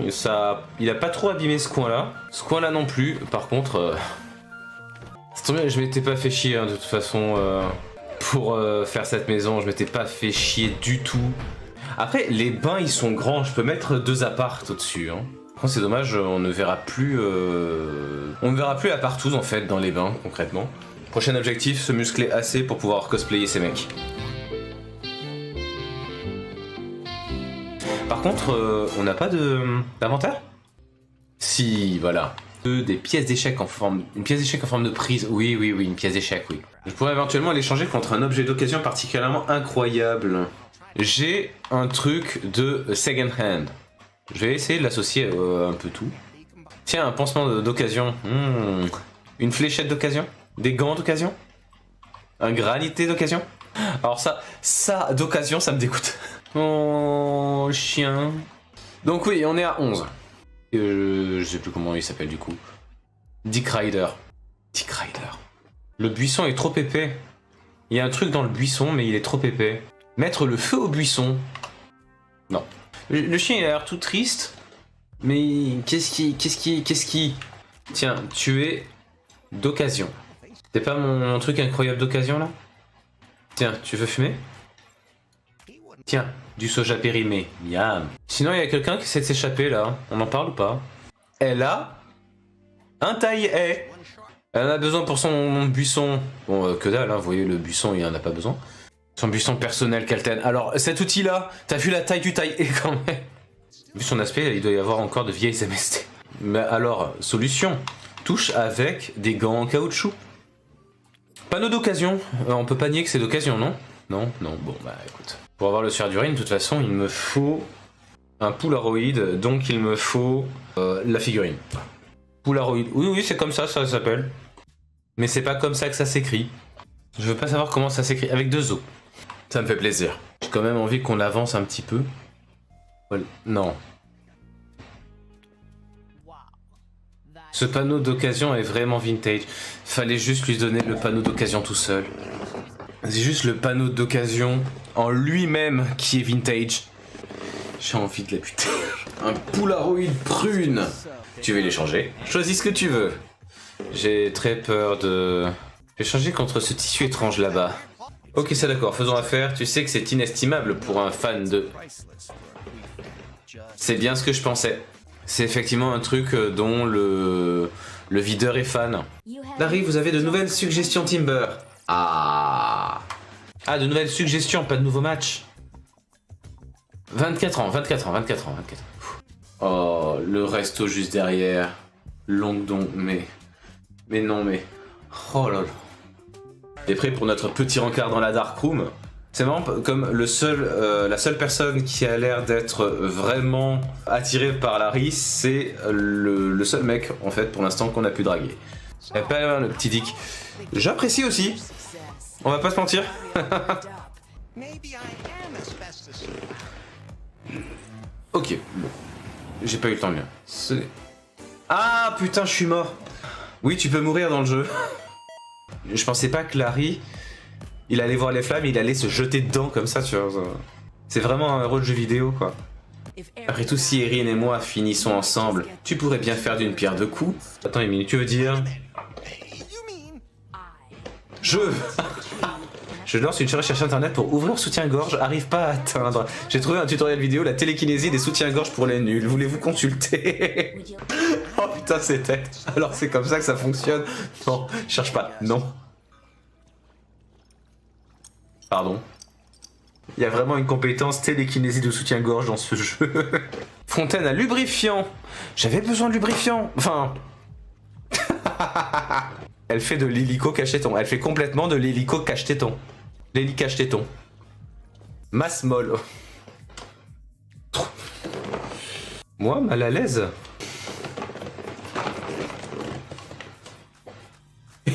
Il a pas trop abîmé ce coin-là. Ce coin-là non plus. Par contre... je m'étais pas fait chier, hein, de toute façon, pour faire cette maison. Je m'étais pas fait chier du tout. Après, les bains, ils sont grands. Je peux mettre 2 apparts au-dessus. Hein. C'est dommage, on ne verra plus... On ne verra plus la partouze, en fait, dans les bains, concrètement. Prochain objectif, se muscler assez pour pouvoir cosplayer ces mecs. Par contre, on n'a pas d'inventaire? Si, voilà. Des pièces d'échecs en forme... Une pièce d'échec en forme de prise. Oui, une pièce d'échec, oui. Je pourrais éventuellement l'échanger contre un objet d'occasion particulièrement incroyable. J'ai un truc de second hand. Je vais essayer de l'associer un peu tout. Tiens, un pansement d'occasion. Une fléchette d'occasion. Des gants d'occasion. Un granité d'occasion. Alors ça d'occasion, ça me dégoûte. Oh, chien. Donc oui, on est à 11. Je sais plus comment il s'appelle du coup. Dick Rider. Dick Rider. Le buisson est trop épais. Il y a un truc dans le buisson, mais il est trop épais. Mettre le feu au buisson. Non. Le chien il a l'air tout triste. Mais qu'est-ce qui... Tiens, tuer d'occasion. C'est pas mon truc incroyable d'occasion là? Tiens, tu veux fumer? Tiens, du soja périmé. Miam. Sinon, il y a quelqu'un qui essaie de s'échapper là. On en parle ou pas? Elle a un taille-haie. Elle en a besoin pour son buisson. Bon, que dalle, hein, vous voyez, le buisson, il en a pas besoin. Son buisson personnel, Kalten. Alors, cet outil-là, t'as vu la taille du taille-haie quand même? Vu son aspect, il doit y avoir encore de vieilles MST. Mais alors, solution. Touche avec des gants en caoutchouc. Panneau d'occasion. On peut pas nier que c'est d'occasion, non? Non, non, bon, bah écoute. Pour avoir le sphère d'urine, de toute façon, il me faut un Polaroid, donc il me faut la figurine. Polaroid. Oui, oui, c'est comme ça s'appelle. Mais c'est pas comme ça que ça s'écrit. Je veux pas savoir comment ça s'écrit. Avec 2 O. Ça me fait plaisir. J'ai quand même envie qu'on avance un petit peu. Voilà. Non. Ce panneau d'occasion est vraiment vintage. Fallait juste lui donner le panneau d'occasion tout seul. C'est juste le panneau d'occasion en lui-même qui est vintage. J'ai envie de la buter. Un Polaroid prune. Tu veux l'échanger? Choisis ce que tu veux. J'ai très peur de... Je vais changer contre ce tissu étrange là-bas. Ok, c'est d'accord, faisons affaire. Tu sais que c'est inestimable pour un fan de... C'est bien ce que je pensais. C'est effectivement un truc dont le videur est fan. Larry, vous avez de nouvelles suggestions Timber. Ah, de nouvelles suggestions, pas de nouveaux matchs. 24 ans. Oh, le resto juste derrière. Longdon, mais non, mais... Oh là là. T'es prêt pour notre petit rencard dans la dark room? C'est marrant, comme la seule personne qui a l'air d'être vraiment attirée par Larry, c'est le seul mec, en fait, pour l'instant, qu'on a pu draguer. Et pas le petit dick. J'apprécie aussi. On va pas se mentir. Ok, bon. J'ai pas eu le temps de lire. Ah putain, je suis mort. Oui, tu peux mourir dans le jeu. Je pensais pas que Larry, il allait voir les flammes, il allait se jeter dedans comme ça, tu vois. C'est vraiment un héros de jeu vidéo, quoi. Après tout, si Erin et moi finissons ensemble, tu pourrais bien faire d'une pierre deux coups. Attends une minute, tu veux dire... Je lance une recherche internet pour ouvrir soutien-gorge, arrive pas à atteindre. J'ai trouvé un tutoriel vidéo, la télékinésie des soutiens-gorge pour les nuls. Voulez-vous consulter? Oh putain, c'est tête. Alors c'est comme ça que ça fonctionne? Non, cherche pas. Non. Pardon. Il y a vraiment une compétence télékinésie de soutien-gorge dans ce jeu. Fontaine à lubrifiant. J'avais besoin de lubrifiant. Enfin... Elle fait de l'hélico cache-téton. Elle fait complètement de l'hélico cache-téton. L'héli cache-téton. Masse molle. Moi, mal à l'aise.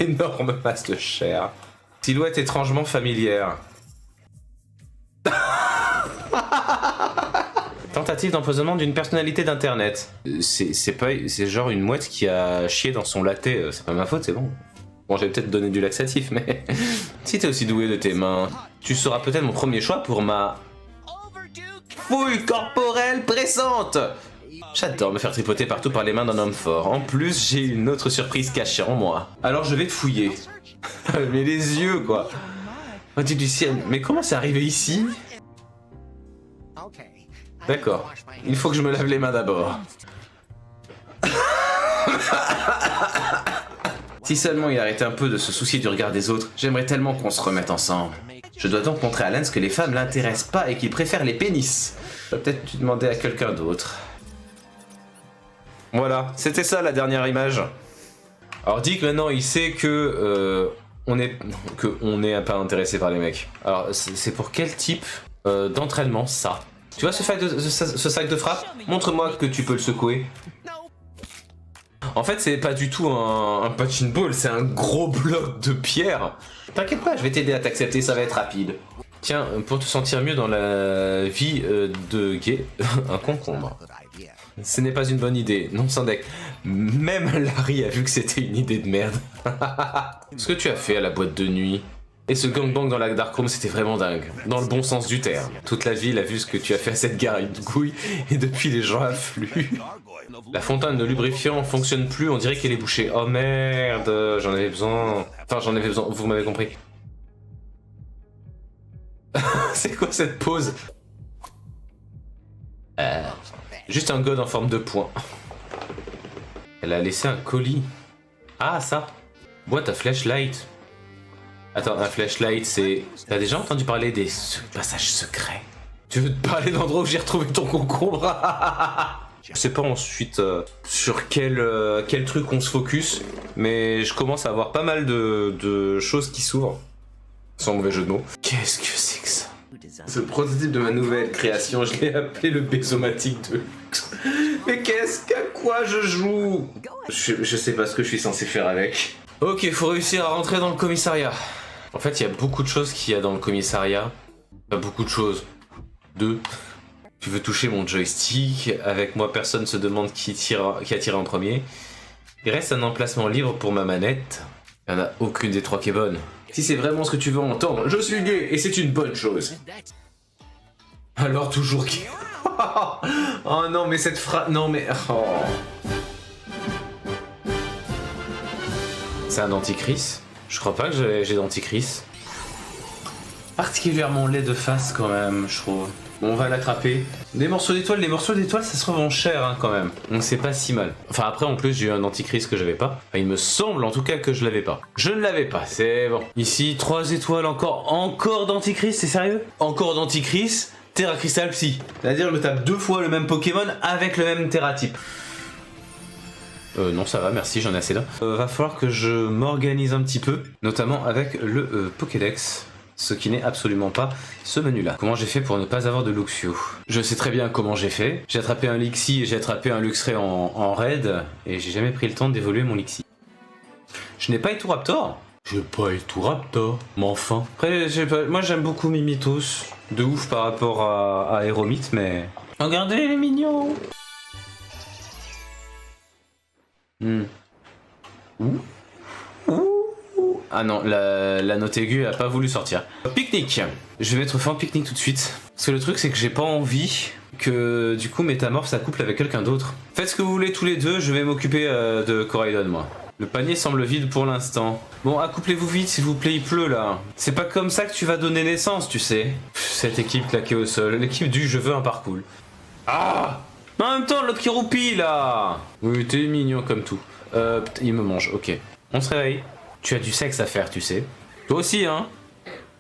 Énorme masse de chair. Silhouette étrangement familière. Tentative d'empoisonnement d'une personnalité d'internet. C'est genre une mouette qui a chié dans son latte. C'est pas ma faute, c'est bon. Bon, j'ai peut-être donné du laxatif, mais... Si t'es aussi doué de tes mains, tu seras peut-être mon premier choix pour ma... fouille corporelle pressante. J'adore me faire tripoter partout par les mains d'un homme fort. En plus, j'ai une autre surprise cachée en moi. Alors je vais te fouiller. Mais les yeux, quoi. Oh Dieu du ciel, mais comment c'est arrivé ici? D'accord. Il faut que je me lave les mains d'abord. Si seulement il arrêtait un peu de se soucier du regard des autres, j'aimerais tellement qu'on se remette ensemble. Je dois donc montrer à Lance que les femmes l'intéressent pas et qu'il préfère les pénis. Je vais peut-être lui demander à quelqu'un d'autre. Voilà, c'était ça la dernière image. Alors Dick maintenant il sait que on est pas intéressé par les mecs. Alors c'est pour quel type d'entraînement ça? Tu vois ce sac de frappe? Montre-moi que tu peux le secouer. En fait, c'est pas du tout un punching ball, c'est un gros bloc de pierre. T'inquiète pas, je vais t'aider à t'accepter, ça va être rapide. Tiens, pour te sentir mieux dans la vie de gay, un concombre. Ce n'est pas une bonne idée, non sans deck. Même Larry a vu que c'était une idée de merde. Ce que tu as fait à la boîte de nuit. Et ce gangbang dans la darkroom, c'était vraiment dingue. Dans le bon sens du terme. Toute la ville a vu ce que tu as fait à cette gargouille, et depuis les gens affluent. La fontaine de lubrifiant fonctionne plus, on dirait qu'elle est bouchée. Oh merde, j'en avais besoin. Enfin, j'en avais besoin, vous m'avez compris. C'est quoi cette pose? Juste un god en forme de point. Elle a laissé un colis. Ah, ça. Boîte à flashlight. Attends, un flashlight, c'est... T'as déjà entendu parler des passages secrets? Tu veux te parler de l'endroit où j'ai retrouvé ton concombre? Je sais pas ensuite sur quel truc on se focus, mais je commence à avoir pas mal de choses qui s'ouvrent. Sans mauvais jeu de mots. Qu'est-ce que c'est que ça? Ce prototype de ma nouvelle création, je l'ai appelé le Bézomatique de luxe. Mais qu'à quoi je joue? Je sais pas ce que je suis censé faire avec. Ok, faut réussir à rentrer dans le commissariat. En fait, il y a beaucoup de choses qu'il y a dans le commissariat. Pas beaucoup de choses. Tu veux toucher mon joystick. Avec moi, personne se demande qui a tiré en premier. Il reste un emplacement libre pour ma manette. Il n'y en a aucune des trois qui est bonne. Si c'est vraiment ce que tu veux entendre, je suis gay et c'est une bonne chose. Alors toujours gay. Oh non, mais cette phrase... Non mais... Oh. C'est un dentifrice? Je crois pas que j'ai dentifrice. Particulièrement laid de face quand même, je trouve. Bon, on va l'attraper. Des morceaux d'étoiles, les morceaux d'étoiles ça se revend cher hein, quand même. Donc c'est pas si mal. Enfin après en plus j'ai eu un dentifrice que j'avais pas. Enfin, il me semble en tout cas que je l'avais pas. Je ne l'avais pas, c'est bon. Ici 3 étoiles encore dentifrice, c'est sérieux? Encore dentifrice, Terra Crystal Psy. C'est-à-dire je me tape 2 fois le même Pokémon avec le même Terra type. Non ça va, merci, j'en ai assez d'un. Va falloir que je m'organise un petit peu, notamment avec le Pokédex. Ce qui n'est absolument pas ce menu-là. Comment j'ai fait pour ne pas avoir de Luxio? Je sais très bien comment j'ai fait. J'ai attrapé un Lixie et j'ai attrapé un Luxray en raid. Et j'ai jamais pris le temps d'évoluer mon Lixie. Je n'ai pas Eturaptor? J'ai pas Eturaptor. Mais enfin. Après, moi j'aime beaucoup Mimitos. De ouf par rapport à Aeromite, mais... Regardez les mignons. Ah non, la note aiguë a pas voulu sortir. Pique-nique. Je vais mettre fin au pique-nique tout de suite. Parce que le truc c'est que j'ai pas envie que du coup Métamorphe s'accouple avec quelqu'un d'autre. Faites ce que vous voulez tous les deux, je vais m'occuper de Coraidon moi. Le panier semble vide pour l'instant. Bon, accouplez-vous vite s'il vous plaît, il pleut là. C'est pas comme ça que tu vas donner naissance, tu sais. Cette équipe claquée au sol, l'équipe du je veux un parcours. Ah! Mais en même temps, l'autre qui roupille là. Oui, t'es mignon comme tout. Il me mange, ok. On se réveille. Tu as du sexe à faire, tu sais. Toi aussi, hein.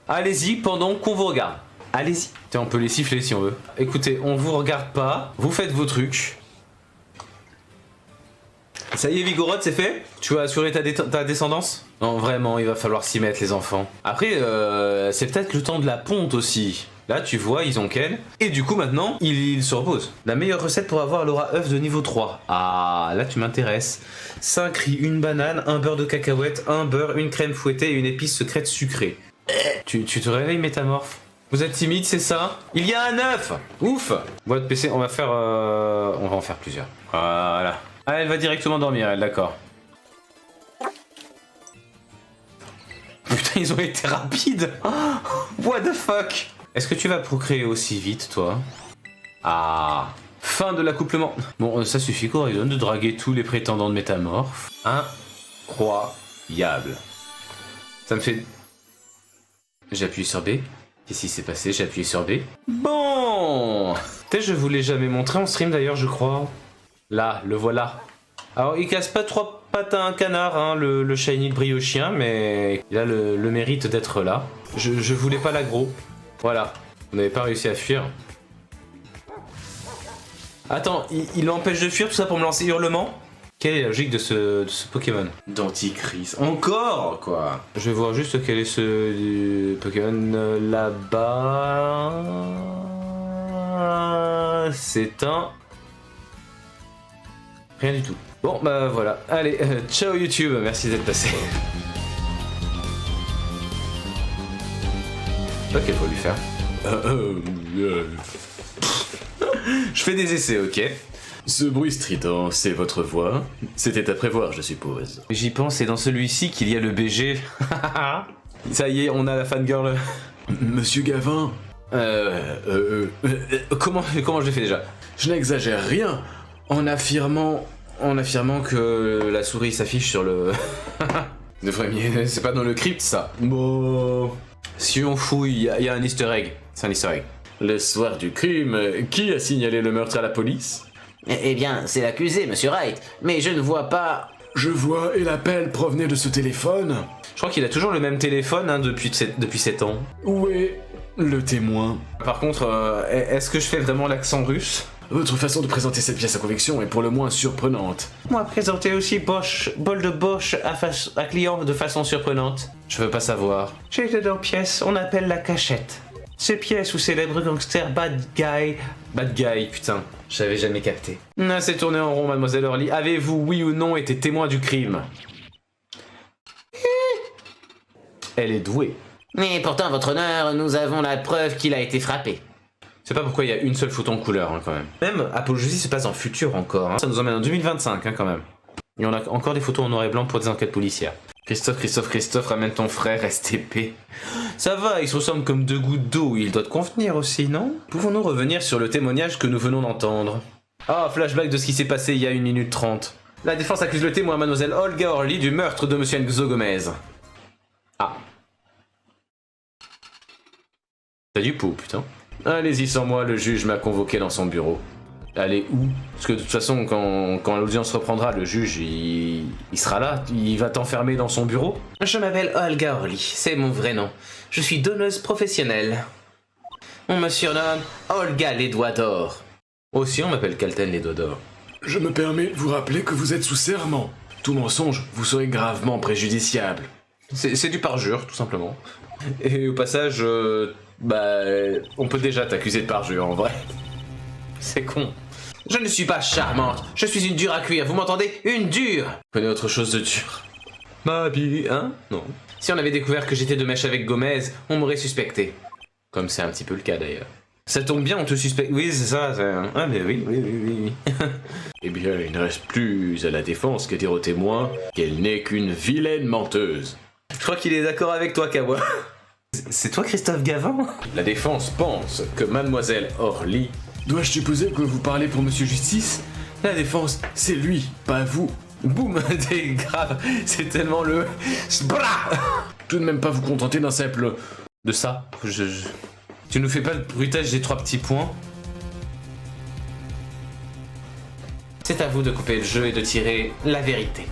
Allez-y pendant qu'on vous regarde. Allez-y. Tiens, on peut les siffler si on veut. Écoutez, on vous regarde pas. Vous faites vos trucs. Ça y est, Vigoroth, c'est fait? Tu vas assurer ta descendance? Non, vraiment, il va falloir s'y mettre, les enfants. Après, c'est peut-être le temps de la ponte aussi. Là, tu vois, ils ont Ken. Et du coup, maintenant, ils se reposent. La meilleure recette pour avoir l'aura œuf de niveau 3. Ah, là, tu m'intéresses. 5 riz, une banane, un beurre de cacahuète, un beurre, une crème fouettée et une épice secrète sucrée. Tu te réveilles, Métamorphe? Vous êtes timide, c'est ça? Il y a un œuf! Ouf! Boîte PC, on va en faire plusieurs. Voilà. Ah, elle va directement dormir, elle, d'accord. Putain, ils ont été rapides! What the fuck? Est-ce que tu vas procréer aussi vite, toi? Ah! Fin de l'accouplement. Bon, ça suffit, Coraidon, de draguer tous les prétendants de Métamorphe. Incroyable. Ça me fait... J'ai appuyé sur B. Qu'est-ce qui s'est passé? J'ai appuyé sur B. Bon! Peut-être je vous l'ai jamais montré en stream d'ailleurs, je crois. Là, le voilà. Alors, il casse pas 3 pattes à un canard, hein, le shiny briochien, mais il a le mérite d'être là. Je voulais pas l'aggro. Voilà. Vous n'avez pas réussi à fuir. Attends, il l'empêche de fuir, tout ça pour me lancer hurlement? Quelle est la logique de ce Pokémon? Denticris. Encore, quoi. Je vais voir juste quel est ce Pokémon là-bas. C'est un... Rien du tout. Bon, bah voilà. Allez, ciao YouTube, merci d'être passé. C'est pas qu'il faut lui faire. Je fais des essais, ok. Ce bruit strident, c'est votre voix? C'était à prévoir, je suppose. J'y pense, c'est dans celui-ci qu'il y a le BG. Ça y est, on a la fangirl. Monsieur Gavin. Comment je l'ai fait déjà? Je n'exagère rien en affirmant que la souris s'affiche sur le... C'est pas dans le crypt, ça. Bon... Si on fouille, il y a un easter egg. C'est un easter egg. Le soir du crime, qui a signalé le meurtre à la police? Eh bien, c'est l'accusé, monsieur Wright. Mais je ne vois pas... Je vois, et l'appel provenait de ce téléphone. Je crois qu'il a toujours le même téléphone hein, depuis 7 ans. Où est le témoin? Par contre, est-ce que je fais vraiment l'accent russe? Votre façon de présenter cette pièce à conviction est pour le moins surprenante. Moi, présenter aussi bol de Bosch à client de façon surprenante. Je veux pas savoir. J'ai dedans pièce, on appelle la cachette. Ces pièces où célèbre gangster bad guy, putain, j'avais jamais capté. C'est tourné en rond, mademoiselle Orly. Avez-vous, oui ou non, été témoin du crime? Elle est douée. Mais pourtant, votre honneur, nous avons la preuve qu'il a été frappé. C'est pas pourquoi il y a une seule photo en couleur, hein, quand même. Même Apologie se passe dans le futur encore. Hein. Ça nous emmène en 2025, hein, quand même. Et on a encore des photos en noir et blanc pour des enquêtes policières. Christophe, ramène ton frère, STP. Ça va, ils se ressemblent comme deux gouttes d'eau, il doit te convenir aussi, non? Pouvons-nous revenir sur le témoignage que nous venons d'entendre? Ah, flashback de ce qui s'est passé il y a 1 minute 30. La défense accuse le témoin, mademoiselle Olga Orly, du meurtre de monsieur Enzo Gomez. Ah. T'as du pot, putain. Allez-y sans moi, le juge m'a convoqué dans son bureau. Allez où? Parce que de toute façon, quand l'audience reprendra, le juge, il sera là. Il va t'enfermer dans son bureau. Je m'appelle Olga Orly, c'est mon vrai nom. Je suis donneuse professionnelle. On me surnomme Olga les doigts d'or. Aussi, on m'appelle Calten les doigts d'or. Je me permets de vous rappeler que vous êtes sous serment. Tout mensonge vous serait gravement préjudiciable. C'est du parjure, tout simplement. Et au passage, on peut déjà t'accuser de parjure, en vrai. C'est con. Je ne suis pas charmante, je suis une dure à cuire, vous m'entendez? Une dure! Connais autre chose de dur. Ma vie, hein? Non. Si on avait découvert que j'étais de mèche avec Gomez, on m'aurait suspecté. Comme c'est un petit peu le cas d'ailleurs. Ça tombe bien, on te suspecte. Oui, c'est ça. Ah, mais oui. Eh bien, il ne reste plus à la défense que dire aux témoins qu'elle n'est qu'une vilaine menteuse. Je crois qu'il est d'accord avec toi, Kawa. C'est toi, Christophe Gavin? La défense pense que mademoiselle Orly... Dois-je supposer que vous parlez pour Monsieur Justice? La défense, c'est lui, pas vous. Boum, t'es grave, c'est tellement le... Tout de même pas vous contenter d'un simple... De ça, Tu nous fais pas le bruitage des 3 petits points? C'est à vous de couper le jeu et de tirer la vérité.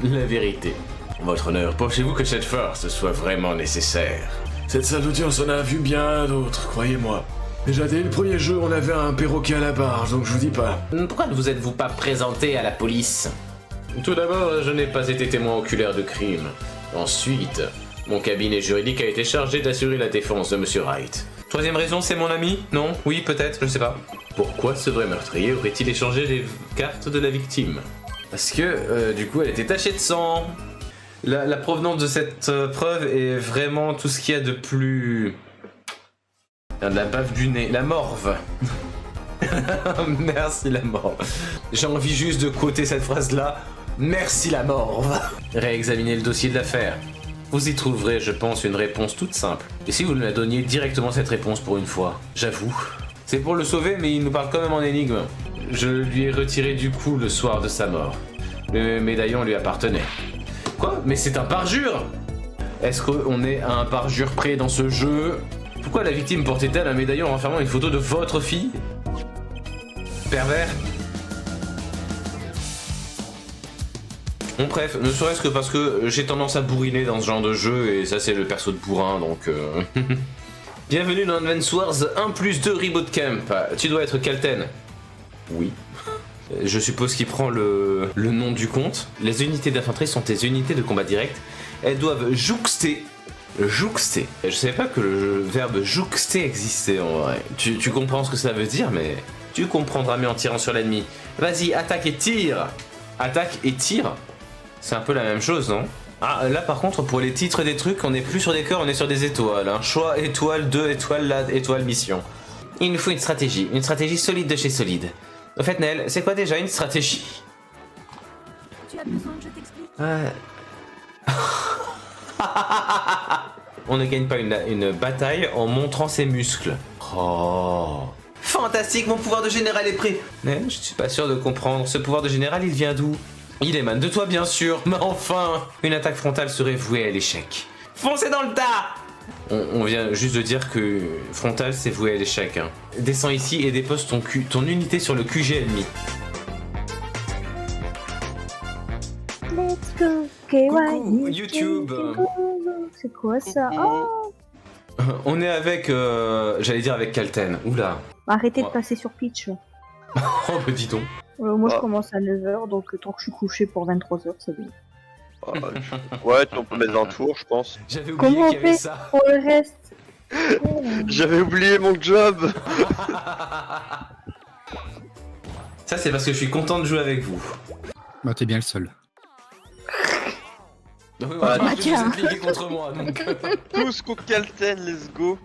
La vérité. Votre honneur, pensez-vous que cette farce soit vraiment nécessaire? Cette salle d'audience en a vu bien d'autres, croyez-moi. Déjà dès le premier jeu, on avait un perroquet à la barre, donc je vous dis pas. Pourquoi ne vous êtes-vous pas présenté à la police? Tout d'abord, je n'ai pas été témoin oculaire de crime. Ensuite, mon cabinet juridique a été chargé d'assurer la défense de Monsieur Wright. Troisième raison, c'est mon ami? Non? Oui, peut-être, je sais pas. Pourquoi ce vrai meurtrier aurait-il échangé les cartes de la victime? Parce que, du coup, elle était tachée de sang. La provenance de cette preuve est vraiment tout ce qu'il y a de plus... La bave du nez, la morve. Merci la morve. J'ai envie juste de quoter cette phrase-là. Merci la morve. Réexaminez le dossier de l'affaire. Vous y trouverez, je pense, une réponse toute simple. Et si vous me la donniez directement cette réponse pour une fois? J'avoue. C'est pour le sauver, mais il nous parle quand même en énigme. Je lui ai retiré du coup le soir de sa mort. Le médaillon lui appartenait. Quoi? Mais c'est un parjure! Est-ce qu'on est à un parjure près dans ce jeu? Pourquoi la victime portait-elle un médaillon renfermant une photo de votre fille? Pervers? Bon bref, ne serait-ce que parce que j'ai tendance à bourriner dans ce genre de jeu, et ça c'est le perso de bourrin, donc... Bienvenue dans Advance Wars 1+2 Reboot Camp. Tu dois être Calten. Oui. Je suppose qu'il prend le nom du compte. Les unités d'infanterie sont tes unités de combat direct. Elles doivent jouxter. Jouxter. Je savais pas que le verbe jouxter existait en vrai. Tu comprends ce que ça veut dire, mais tu comprendras mieux en tirant sur l'ennemi. Vas-y, attaque et tire. Attaque et tire. C'est un peu la même chose, non? Ah, là par contre, pour les titres des trucs, on n'est plus sur des cœurs, on est sur des étoiles. Hein. Choix, étoile, 2 étoiles, là, étoile, mission. Il nous faut une stratégie solide de chez solide. Au fait, Nel, c'est quoi déjà une stratégie? Tu as besoin que je t'explique? On ne gagne pas une bataille en montrant ses muscles. Oh. Fantastique, mon pouvoir de général est prêt. Mais je suis pas sûr de comprendre. Ce pouvoir de général, il vient d'où? Il émane de toi, bien sûr. Mais enfin, une attaque frontale serait vouée à l'échec. Foncez dans le tas! On vient juste de dire que Frontal c'est voué à l'échec. Hein. Descends ici et dépose ton unité sur le QG ennemi. Let's go. Coucou, YouTube. C'est quoi ça? Oh, On est avec, j'allais dire avec Kalten. Oula. arrêtez de passer sur Pitch. Oh bah dis donc. Moi je commence à 9h, donc tant que je suis couché pour 23h, c'est bien. Ouais, on peut mettre un tour, je pense. J'avais oublié Comment qu'il y on avait fait ça. pour le reste? J'avais oublié mon job. Ça c'est parce que je suis content de jouer avec vous. Bah, t'es bien le seul. Oui, Ah, vous tiens. êtes ligués contre moi donc. Tous contre Kalten, let's go.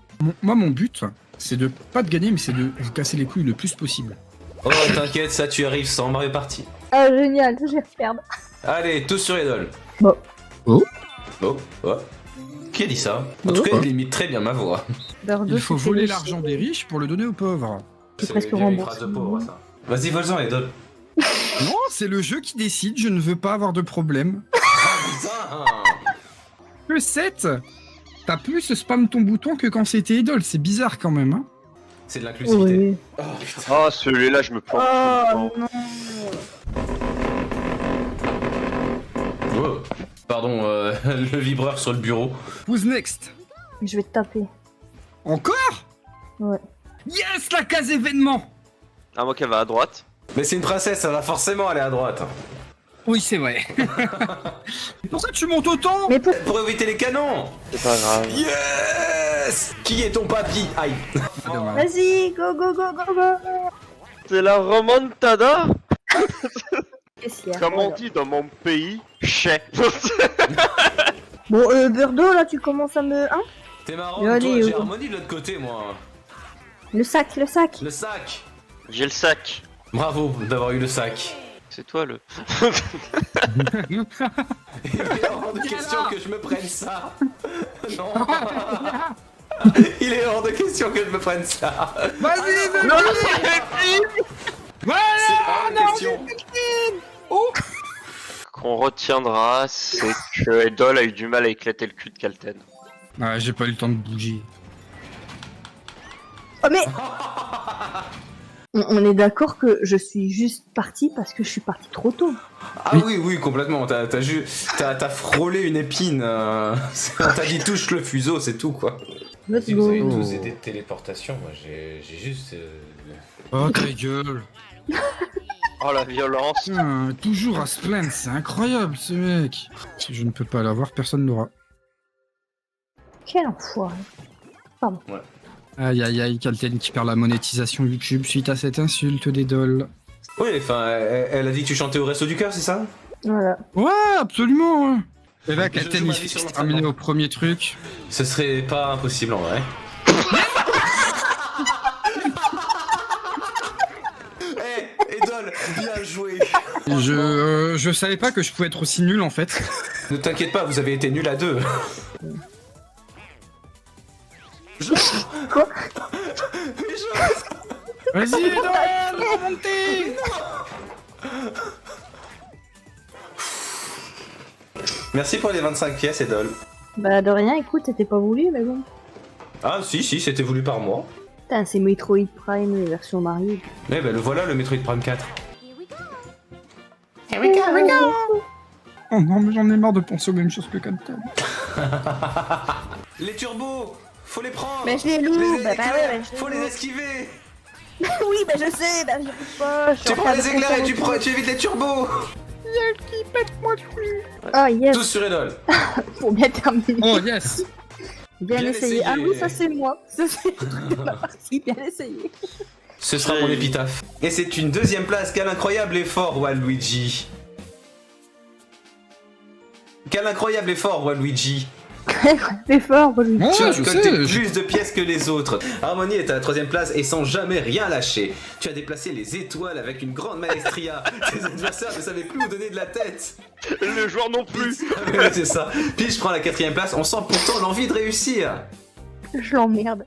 Moi, mon but, c'est de pas de gagner, mais c'est de vous casser les couilles le plus possible. Oh t'inquiète, ça tu arrives sans Mario Party. Ah génial, je vais perdre. Allez, tous sur Idol. Bon. Oh. Oh, ouais. Qui a dit ça? En tout cas, Oh. il imite très bien ma voix. Bordeaux, Il faut c'était voler le- l'argent des riches pour le donner aux pauvres. C'est presque bien une remboursé. phrase de pauvre, ça. Vas-y, vole-en, Idol. Non, c'est le jeu qui décide, je ne veux pas avoir de problème. Putain. Le 7, t'as plus spam ton bouton que quand c'était Idol, c'est bizarre quand même. Hein. C'est de l'inclusivité. Oui. Oh putain. Ah, celui-là, je me plante. Oh non. Oh. Pardon, le vibreur sur le bureau. Who's next? Je vais te taper. Encore? Ouais. Yes, la case événement. Ah, moi qui va à droite. Mais c'est une princesse, ça va forcément aller à droite. Oui, c'est vrai. C'est pour ça que tu montes autant. Mais pour... Pour éviter les canons. C'est pas grave. Yes. Qui est ton papy? Aïe. Dommage. Vas-y, go go go go go. C'est la remontada. Qu'est-ce qu'il y a? Comme on Voilà. dit dans mon pays, chais. Bon, Bordeaux, là, tu commences à me... Hein? T'es marrant, Mais toi, allez, j'ai oh. Harmonie de l'autre côté, moi. Le sac, le sac. Le sac. J'ai le sac. Bravo d'avoir eu le sac. C'est toi le. Il est hors de question que je me prenne ça. Non. Il est hors de question que je me prenne ça. Vas-y, vas-y. Non, c'est Voilà, C'est hors de question. qu'on retiendra, c'est que Edol a eu du mal à éclater le cul de Kalten. Ah, j'ai pas eu le temps de bouger. Oh mais... On est d'accord que je suis juste partie parce que je suis partie trop tôt. Ah oui, oui, complètement. T'as frôlé une épine. On t'a dit touche le fuseau, c'est tout quoi. Let's Si vous avez go. tous des téléportations, moi j'ai juste. Oh, ta gueule. Oh la violence. Putain, toujours à se plaindre, c'est incroyable ce mec. Si je ne peux pas l'avoir, personne l'aura. Quel enfoiré. Aïe aïe aïe, Kalten qui perd la monétisation YouTube suite à cette insulte d'Idol. Oui, enfin, elle a dit que tu chantais au resto du cœur, c'est ça? Voilà. Ouais, absolument. Ouais. Et là, Je Kalten joue ma il vie s'est sur terminé l'entraînement. au premier truc. Ce serait pas impossible en vrai. Eh, Edol, bien joué. Je savais pas que je pouvais être aussi nul en fait. Ne t'inquiète pas, vous avez été nul à deux. Quoi? Vas-y, Idol, remontez. Merci pour les 25 pièces, Edol. Bah de rien, écoute, c'était pas voulu, mais bon. Ah si, c'était voulu par moi. Putain, c'est Metroid Prime version Mario. Eh ben le voilà, le Metroid Prime 4. Here we go. Oh non, mais j'en ai marre de penser aux mêmes choses que Kalten. Les turbos, faut les prendre. Mais je les loue, Les bah éclairs, ouais, je les faut loue. les esquiver. Oui, bah je sais, bah j'y arrive pas. je suis Tu en prends train les de éclairs et comprendre. tu évites les turbos. Ah yes, Tous sur Edol. pour bien terminer. Oh yes. Bien bien essayé. essayé. Ah oui, ça c'est moi. Ça c'est ma partie, bien essayé. Ce sera mon épitaphe. Et c'est une deuxième place. Quel incroyable effort, Waluigi. Quel incroyable effort, Waluigi. C'est fort, moi, Oh, Tu as je récolté sais. plus de pièces que les autres. Harmonie est à la troisième place et sans jamais rien lâcher. Tu as déplacé les étoiles avec une grande maestria. Tes adversaires ne savaient plus où donner de la tête. Le joueur non plus. Ouais, c'est ça. Puis je prends la quatrième place. On sent pourtant l'envie de réussir. je l'emmerde.